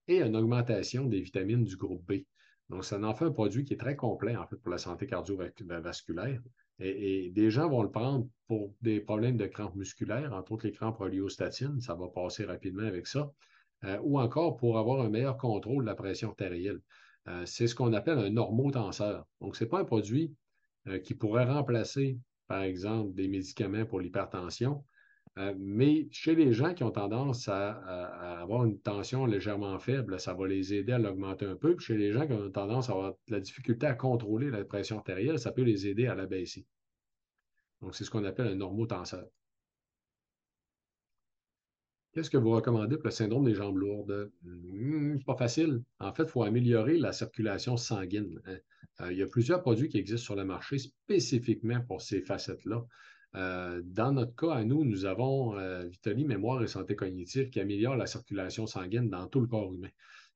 et une augmentation des vitamines du groupe B. Donc, ça en fait un produit qui est très complet, en fait, pour la santé cardiovasculaire. Et des gens vont le prendre pour des problèmes de crampes musculaires, entre autres les crampes rhéostatines, ça va passer rapidement avec ça, ou encore pour avoir un meilleur contrôle de la pression artérielle. C'est ce qu'on appelle un normotenseur. Donc, ce n'est pas un produit qui pourrait remplacer, par exemple, des médicaments pour l'hypertension, mais chez les gens qui ont tendance à avoir une tension légèrement faible, ça va les aider à l'augmenter un peu. Puis chez les gens qui ont tendance à avoir de la difficulté à contrôler la pression artérielle, ça peut les aider à la baisser. Donc, c'est ce qu'on appelle un normotenseur. Qu'est-ce que vous recommandez pour le syndrome des jambes lourdes? Pas facile. En fait, il faut améliorer la circulation sanguine, hein. Il y a plusieurs produits qui existent sur le marché spécifiquement pour ces facettes-là. Dans notre cas, à nous, nous avons Vitali Mémoire et Santé cognitive qui améliore la circulation sanguine dans tout le corps humain.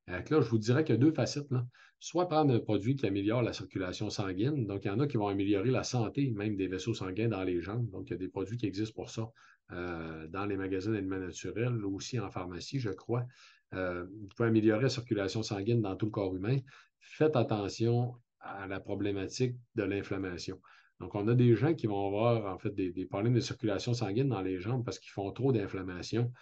Là, je vous dirais qu'il y a deux facettes, là. Soit prendre un produit qui améliore la circulation sanguine, donc il y en a qui vont améliorer la santé même des vaisseaux sanguins dans les jambes, donc il y a des produits qui existent pour ça dans les magasins d'aliments naturels, aussi en pharmacie, je crois. Vous pouvez améliorer la circulation sanguine dans tout le corps humain. Faites attention à la problématique de l'inflammation. Donc, on a des gens qui vont avoir en fait des problèmes de circulation sanguine dans les jambes parce qu'ils font trop d'inflammation,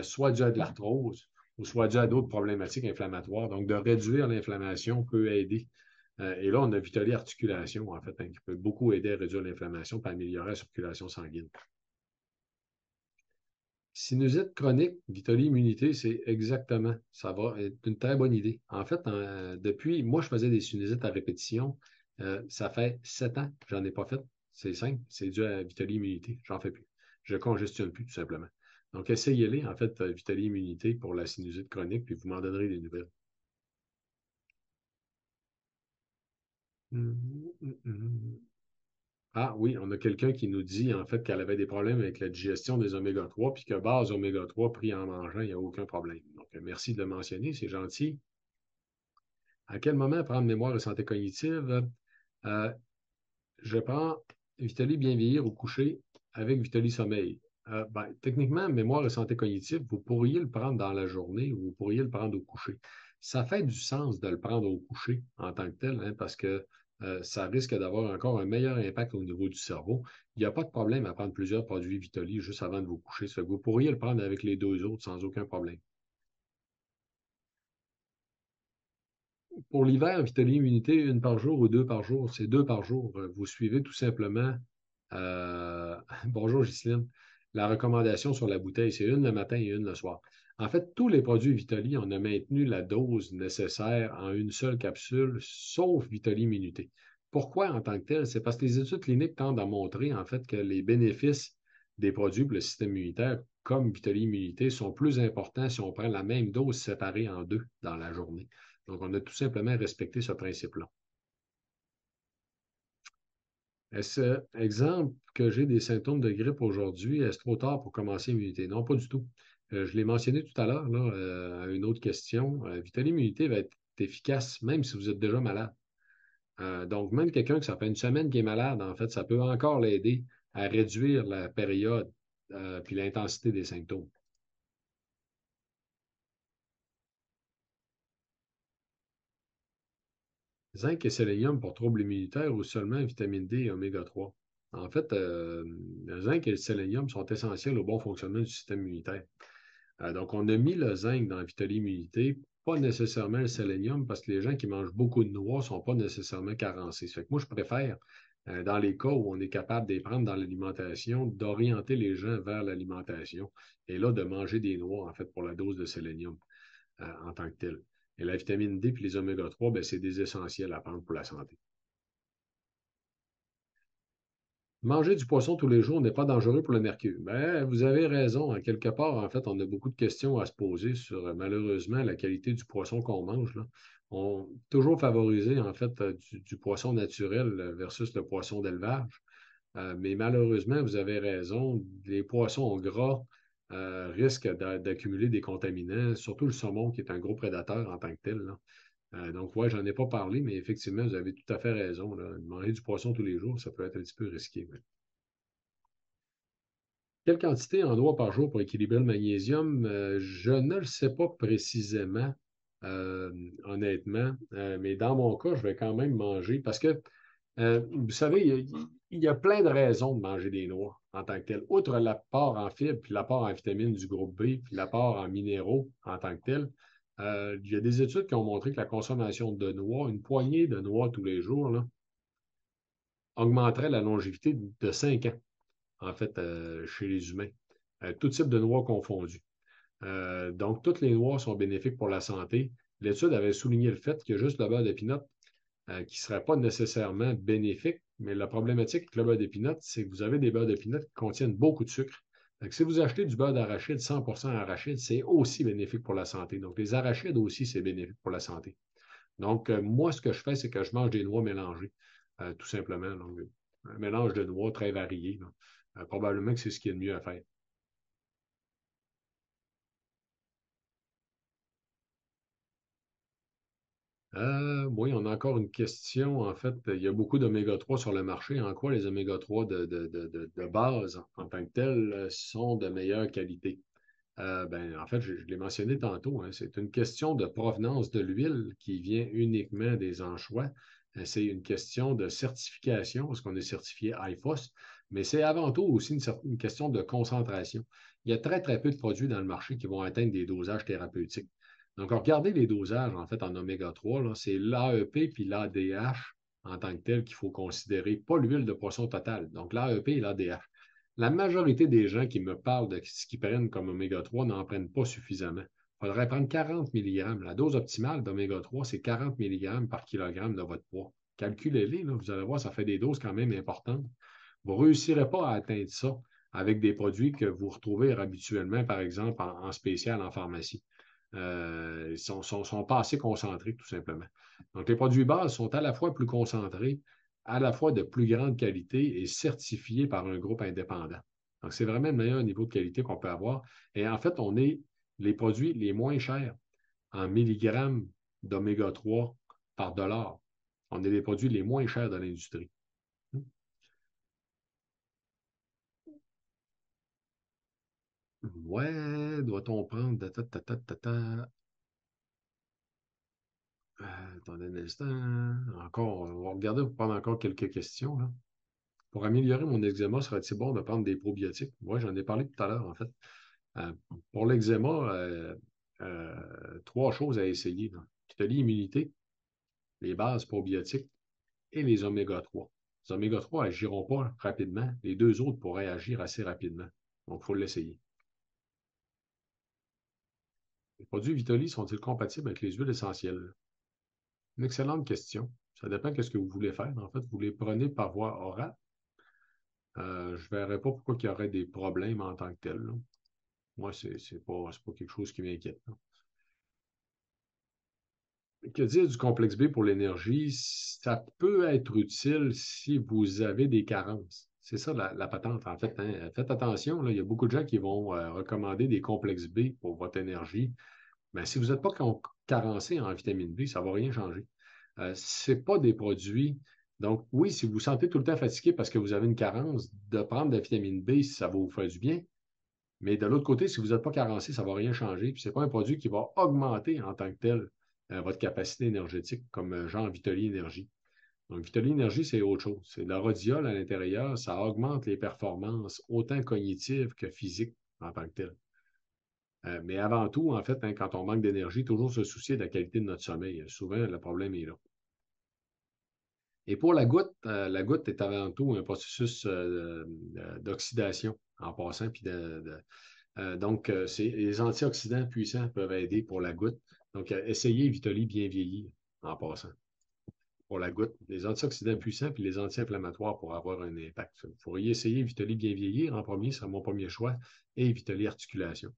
soit dû à de l'arthrose ou soit dû à d'autres problématiques inflammatoires. Donc, de réduire l'inflammation peut aider. Et là, on a Vitali Articulation, en fait, hein, qui peut beaucoup aider à réduire l'inflammation et améliorer la circulation sanguine. Sinusite chronique, Vitali Immunité, c'est exactement, ça va être une très bonne idée. En fait, depuis, moi, je faisais des sinusites à répétition. Ça fait 7 ans que j'en ai pas fait. C'est simple, c'est dû à Vitali Immunité. J'en fais plus. Je congestionne plus, tout simplement. Donc, essayez-les, en fait, Vitali Immunité pour la sinusite chronique, puis vous m'en donnerez des nouvelles. Ah oui, on a quelqu'un qui nous dit en fait qu'elle avait des problèmes avec la digestion des oméga 3, puis que base oméga 3 pris en mangeant, il n'y a aucun problème. Donc, merci de le mentionner, c'est gentil. À quel moment prendre mémoire et santé cognitive? Euh, je prends Vitali bien vieillir au coucher avec Vitali sommeil. Techniquement, mémoire et santé cognitive, vous pourriez le prendre dans la journée ou vous pourriez le prendre au coucher. Ça fait du sens de le prendre au coucher en tant que tel, hein, parce que ça risque d'avoir encore un meilleur impact au niveau du cerveau. Il n'y a pas de problème à prendre plusieurs produits Vitali juste avant de vous coucher. Ça fait que vous pourriez le prendre avec les deux autres sans aucun problème. Pour l'hiver, Vitali Immunité, une par jour ou deux par jour, c'est deux par jour. Vous suivez tout simplement, euh, bonjour Ghislaine, la recommandation sur la bouteille, c'est une le matin et une le soir. En fait, tous les produits Vitali, on a maintenu la dose nécessaire en une seule capsule, sauf Vitali Immunité. Pourquoi en tant que tel? C'est parce que les études cliniques tendent à montrer en fait que les bénéfices des produits pour le système immunitaire, comme Vitali Immunité, sont plus importants si on prend la même dose séparée en deux dans la journée. Donc, on a tout simplement respecté ce principe-là. Est-ce, exemple, que j'ai des symptômes de grippe aujourd'hui, est-ce trop tard pour commencer l'immunité? Non, pas du tout. Je l'ai mentionné tout à l'heure, là, à une autre question. Vitali Immunité va être efficace même si vous êtes déjà malade. Donc, même quelqu'un que ça fait une semaine qui est malade, en fait, ça peut encore l'aider à réduire la période puis l'intensité des symptômes. Zinc et sélénium pour troubles immunitaires ou seulement vitamine D et oméga 3. En fait, le zinc et le sélénium sont essentiels au bon fonctionnement du système immunitaire. Donc, on a mis le zinc dans la Vitali Immunité, pas nécessairement le sélénium, parce que les gens qui mangent beaucoup de noix ne sont pas nécessairement carencés. Ça fait que moi, je préfère dans les cas où on est capable de les prendre dans l'alimentation, d'orienter les gens vers l'alimentation et là, de manger des noix, en fait, pour la dose de sélénium en tant que telle. Et la vitamine D puis les oméga 3, ben, c'est des essentiels à prendre pour la santé. Manger du poisson tous les jours n'est pas dangereux pour le mercure. Ben, vous avez raison. À quelque part, en fait, on a beaucoup de questions à se poser sur, malheureusement, la qualité du poisson qu'on mange, là. On toujours favoriser, en fait, du poisson naturel versus le poisson d'élevage. Mais malheureusement, vous avez raison, les poissons gras risquent d'accumuler des contaminants, surtout le saumon, qui est un gros prédateur en tant que tel, là. Donc, ouais, j'en ai pas parlé, mais effectivement, vous avez tout à fait raison, là. Manger du poisson tous les jours, ça peut être un petit peu risqué. Ouais. Quelle quantité en doigts par jour pour équilibrer le magnésium? Je ne le sais pas précisément, euh, honnêtement, mais dans mon cas, je vais quand même manger parce que, vous savez, il y a plein de raisons de manger des noix en tant que tel. Outre l'apport en fibres, puis l'apport en vitamines du groupe B, puis l'apport en minéraux en tant que tel, il y a des études qui ont montré que la consommation de noix, une poignée de noix tous les jours, là, augmenterait la longévité de 5 ans en fait, chez les humains. Tout type de noix confondues. Donc, toutes les noix sont bénéfiques pour la santé. L'étude avait souligné le fait que juste le beurre de pinot, qui ne serait pas nécessairement bénéfique, mais la problématique avec le beurre de pinot, c'est que vous avez des beurres de pinot qui contiennent beaucoup de sucre. Donc, si vous achetez du beurre d'arachide, 100% arachide, c'est aussi bénéfique pour la santé. Donc, les arachides aussi, c'est bénéfique pour la santé. Donc, moi, ce que je fais, c'est que je mange des noix mélangées, tout simplement. Donc, un mélange de noix très varié. Probablement que c'est ce qui est le mieux à faire. Oui, on a encore une question. En fait, il y a beaucoup d'oméga 3 sur le marché. En quoi les oméga 3 de base, en tant que tels, sont de meilleure qualité? Ben, en fait, je l'ai mentionné tantôt, hein, c'est une question de provenance de l'huile qui vient uniquement des anchois. C'est une question de certification, parce qu'on est certifié IFOS, mais c'est avant tout aussi une question de concentration. Il y a très, très peu de produits dans le marché qui vont atteindre des dosages thérapeutiques. Donc, regardez les dosages, en fait, en oméga 3, là, c'est l'AEP puis l'ADH en tant que tel qu'il faut considérer, pas l'huile de poisson totale. Donc, l'AEP et l'ADH. La majorité des gens qui me parlent de ce qu'ils prennent comme oméga 3 n'en prennent pas suffisamment. Il faudrait prendre 40 milligrammes. La dose optimale d'oméga 3, c'est 40 milligrammes par kilogramme de votre poids. Calculez-les, là, vous allez voir, ça fait des doses quand même importantes. Vous ne réussirez pas à atteindre ça avec des produits que vous retrouvez habituellement, par exemple, en spécial en pharmacie. Ils ne sont pas assez concentrés, tout simplement. Donc, les produits bases sont à la fois plus concentrés, à la fois de plus grande qualité et certifiés par un groupe indépendant. Donc, c'est vraiment le meilleur niveau de qualité qu'on peut avoir. Et en fait, on est les produits les moins chers en milligrammes d'oméga 3 par dollar. On est les produits les moins chers de l'industrie. Ouais, doit-on prendre... Attendez un instant. Encore, on va regarder pour prendre encore quelques questions, là. Pour améliorer mon eczéma, serait-il bon de prendre des probiotiques? Moi, j'en ai parlé tout à l'heure, en fait. Euh, pour l'eczéma, trois choses à essayer, là. Immunité, les bases probiotiques et les oméga 3. Les oméga 3 agiront pas rapidement. Les deux autres pourraient agir assez rapidement. Donc, il faut l'essayer. Les produits Vitoli sont-ils compatibles avec les huiles essentielles? Une excellente question. Ça dépend de ce que vous voulez faire. En fait, vous les prenez par voie orale. Je ne verrais pas pourquoi il y aurait des problèmes en tant que tel, là. Moi, c'est pas quelque chose qui m'inquiète, là. Que dire du complexe B pour l'énergie? Ça peut être utile si vous avez des carences. C'est ça la patente, en fait, hein. Faites attention, là, il y a beaucoup de gens qui vont recommander des complexes B pour votre énergie. Mais si vous n'êtes pas carencé en vitamine B, ça ne va rien changer. C'est pas des produits. Donc, oui, si vous vous sentez tout le temps fatigué parce que vous avez une carence, de prendre de la vitamine B, ça va vous faire du bien. Mais de l'autre côté, si vous n'êtes pas carencé, ça ne va rien changer. Puis, ce n'est pas un produit qui va augmenter en tant que tel votre capacité énergétique, comme genre Vitali Énergie. Donc, Vitali Énergie, c'est autre chose. C'est de la rhodiol à l'intérieur. Ça augmente les performances autant cognitives que physiques en tant que tel. Mais avant tout, en fait, hein, quand on manque d'énergie, toujours se soucier de la qualité de notre sommeil. Souvent, le problème est là. Et pour la goutte est avant tout un processus d'oxydation en passant. Les antioxydants puissants peuvent aider pour la goutte. Donc, essayez Vitoly bien vieilli en passant. Pour la goutte, les antioxydants puissants puis les anti-inflammatoires pour avoir un impact. Vous pourriez essayer Vitoly bien vieillir en premier, ce sera mon premier choix, et Vitoly articulation.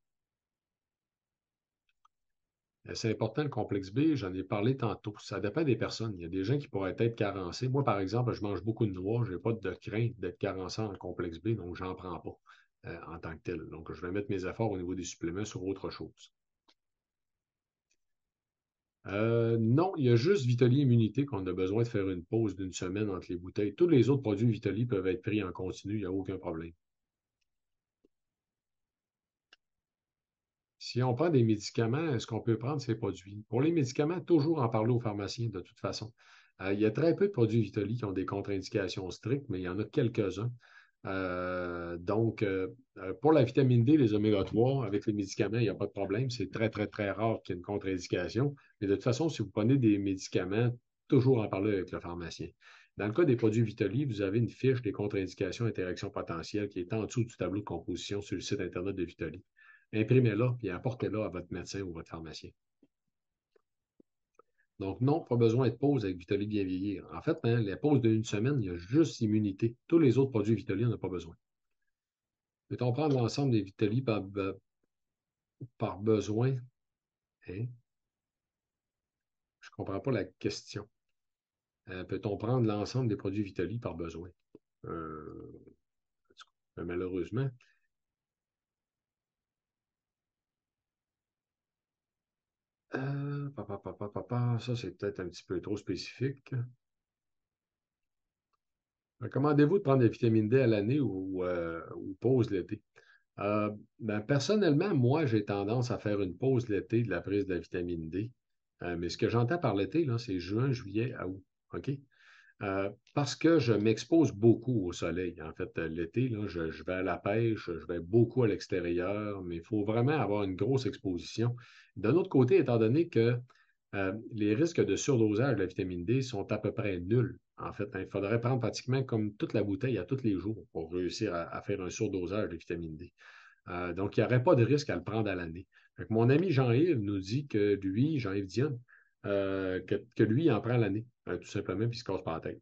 C'est important le complexe B, j'en ai parlé tantôt. Ça dépend des personnes. Il y a des gens qui pourraient être carencés. Moi, par exemple, je mange beaucoup de noix, je n'ai pas de crainte d'être carencé en complexe B, donc j'en prends pas en tant que tel. Donc, je vais mettre mes efforts au niveau des suppléments sur autre chose. Non, il y a juste Vitoly Immunité qu'on a besoin de faire une pause d'une semaine entre les bouteilles. Tous les autres produits Vitoly peuvent être pris en continu, il n'y a aucun problème. Si on prend des médicaments, est-ce qu'on peut prendre ces produits? Pour les médicaments, toujours en parler au pharmacien de toute façon. Il y a très peu de produits Vitoly qui ont des contre-indications strictes, mais il y en a quelques-uns. Pour la vitamine D, les oméga-3, avec les médicaments, il n'y a pas de problème. C'est très, très, très rare qu'il y ait une contre-indication. Mais de toute façon, si vous prenez des médicaments, toujours en parler avec le pharmacien. Dans le cas des produits Vitoly, vous avez une fiche des contre-indications interaction potentielle qui est en dessous du tableau de composition sur le site Internet de Vitoly. Imprimez-la et apportez-la à votre médecin ou votre pharmacien. Donc, non, pas besoin de pause avec Vitoly bien vieillir. En fait, hein, la pause d'une semaine, il y a juste immunité. Tous les autres produits Vitoly, on n'a pas besoin. Peut-on prendre l'ensemble des Vitoly par besoin? Hein? Je ne comprends pas la question. Peut-on prendre l'ensemble des produits Vitoly par besoin? Euh, Malheureusement. Ça, c'est peut-être un petit peu trop spécifique. Recommandez-vous de prendre des vitamines D à l'année ou pause l'été? Personnellement, moi, j'ai tendance à faire une pause l'été de la prise de la vitamine D. Mais ce que j'entends par l'été, là, c'est juin, juillet, à août. OK? Parce que je m'expose beaucoup au soleil. En fait, l'été, là, je vais à la pêche, je vais beaucoup à l'extérieur, mais il faut vraiment avoir une grosse exposition. D'un autre côté, étant donné que les risques de surdosage de la vitamine D sont à peu près nuls. En fait, hein, il faudrait prendre pratiquement comme toute la bouteille à tous les jours pour réussir à faire un surdosage de vitamine D. Donc, il n'y aurait pas de risque à le prendre à l'année. Mon ami Jean-Yves nous dit que lui, Jean-Yves Dionne, que lui, il en prend l'année, tout simplement, puis il se casse pas la tête.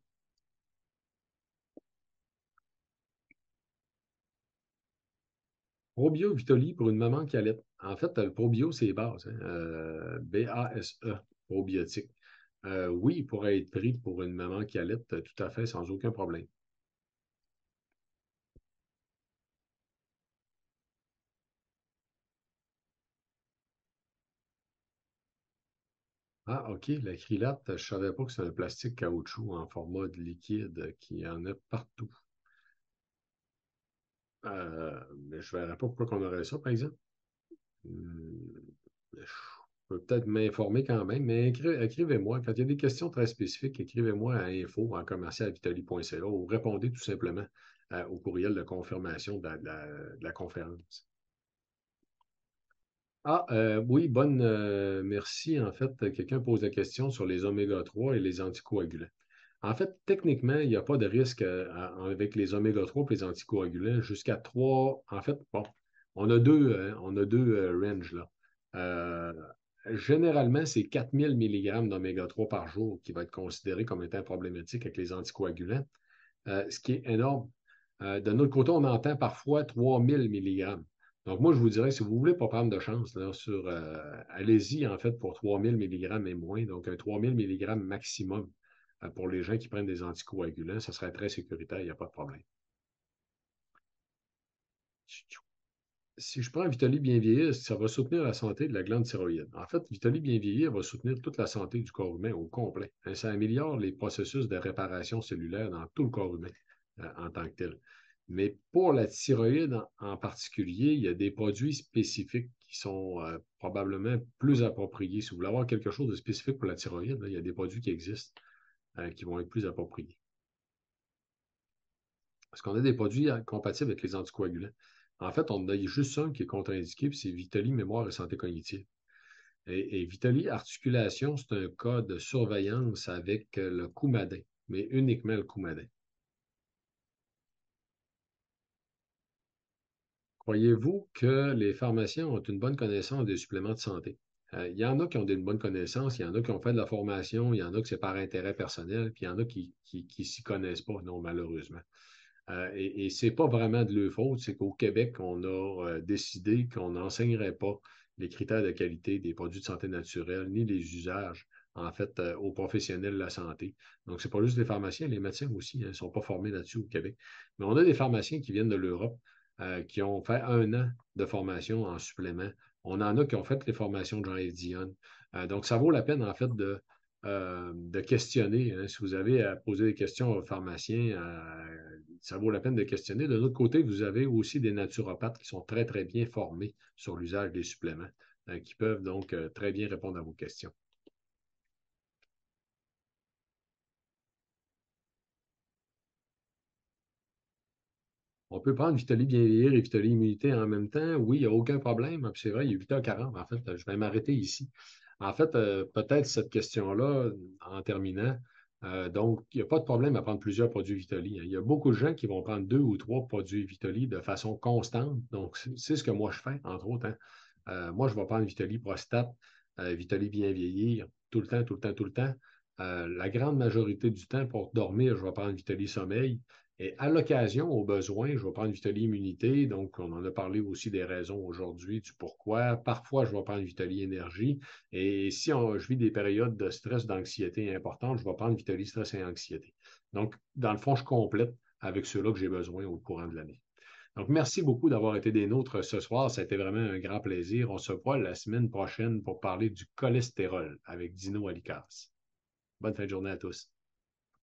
Probio Vitoli pour une maman qui allait. En fait, le probio, c'est base, hein, BASE, probiotique. Oui, il pourrait être pris pour une maman qui allait tout à fait sans aucun problème. Ah, OK, l'acrylate, je ne savais pas que c'est un plastique caoutchouc en format de liquide qui en a partout. Mais je ne verrais pas pourquoi on aurait ça, par exemple. Je peux peut-être m'informer quand même, mais écrivez-moi. Quand il y a des questions très spécifiques, écrivez-moi à info en commercial@vitali.ca ou répondez tout simplement au courriel de confirmation de la conférence. Oui, merci. En fait, quelqu'un pose la question sur les oméga 3 et les anticoagulants. En fait, techniquement, il n'y a pas de risque avec les oméga 3 et les anticoagulants jusqu'à 3. En fait, bon, on a deux ranges là. Euh, Généralement, c'est 4000 mg d'oméga 3 par jour qui va être considéré comme étant problématique avec les anticoagulants, ce qui est énorme. De notre côté, on entend parfois 3000 mg. Donc, moi, je vous dirais, si vous ne voulez pas prendre de chance, là, allez-y, en fait, pour 3000 mg et moins. Donc, un 3000 mg maximum pour les gens qui prennent des anticoagulants. Ça serait très sécuritaire, il n'y a pas de problème. Si je prends Vitaly bien vieillir, ça va soutenir la santé de la glande thyroïde. En fait, Vitaly bien vieillir va soutenir toute la santé du corps humain au complet. Hein, ça améliore les processus de réparation cellulaire dans tout le corps humain en tant que tel. Mais pour la thyroïde en particulier, il y a des produits spécifiques qui sont probablement plus appropriés. Si vous voulez avoir quelque chose de spécifique pour la thyroïde, là, il y a des produits qui existent qui vont être plus appropriés. Parce qu'on a des produits compatibles avec les anticoagulants. En fait, on a juste un qui est contre-indiqué, puis c'est Vitaly Mémoire et Santé cognitive. Et Vitaly Articulation, c'est un cas de surveillance avec le Coumadin. mais uniquement le Coumadin. Croyez-vous que les pharmaciens ont une bonne connaissance des suppléments de santé? Il y en a qui ont une bonne connaissance, il y en a qui ont fait de la formation, il y en a que c'est par intérêt personnel, puis il y en a qui s'y connaissent pas, non, malheureusement. Et c'est pas vraiment de leur faute, c'est qu'au Québec, on a décidé qu'on n'enseignerait pas les critères de qualité des produits de santé naturelle, ni les usages, en fait, aux professionnels de la santé. Donc, c'est pas juste les pharmaciens, les médecins aussi, hein, ne sont pas formés là-dessus au Québec. Mais on a des pharmaciens qui viennent de l'Europe, qui ont fait 1 an de formation en supplément. On en a qui ont fait les formations de Jean-Yves Dionne. Donc, ça vaut la peine, en fait, de questionner. Hein. Si vous avez à poser des questions aux pharmaciens, ça vaut la peine de questionner. De l'autre côté, vous avez aussi des naturopathes qui sont très, très bien formés sur l'usage des suppléments, qui peuvent donc très bien répondre à vos questions. On peut prendre Vitaly bien vieillir et Vitaly immunité en même temps. Oui, il n'y a aucun problème. Puis c'est vrai, il est 8h40. En fait, je vais m'arrêter ici. En fait, peut-être cette question-là, en terminant. Donc, il n'y a pas de problème à prendre plusieurs produits Vitaly. Hein. Il y a beaucoup de gens qui vont prendre 2 ou 3 produits Vitaly de façon constante. Donc, c'est ce que moi je fais, entre autres. Hein. Moi, je vais prendre Vitaly Prostate, Vitaly bien vieillir, tout le temps, tout le temps, tout le temps. La grande majorité du temps, pour dormir, je vais prendre Vitaly Sommeil. Et à l'occasion, au besoin, je vais prendre Vitaly Immunité. Donc, on en a parlé aussi des raisons aujourd'hui, du pourquoi. Parfois, je vais prendre Vitaly Énergie. Et si je vis des périodes de stress, d'anxiété importantes, je vais prendre Vitaly Stress et Anxiété. Donc, dans le fond, je complète avec ceux-là que j'ai besoin au courant de l'année. Donc, merci beaucoup d'avoir été des nôtres ce soir. Ça a été vraiment un grand plaisir. On se voit la semaine prochaine pour parler du cholestérol avec Dino Alicas. Bonne fin de journée à tous.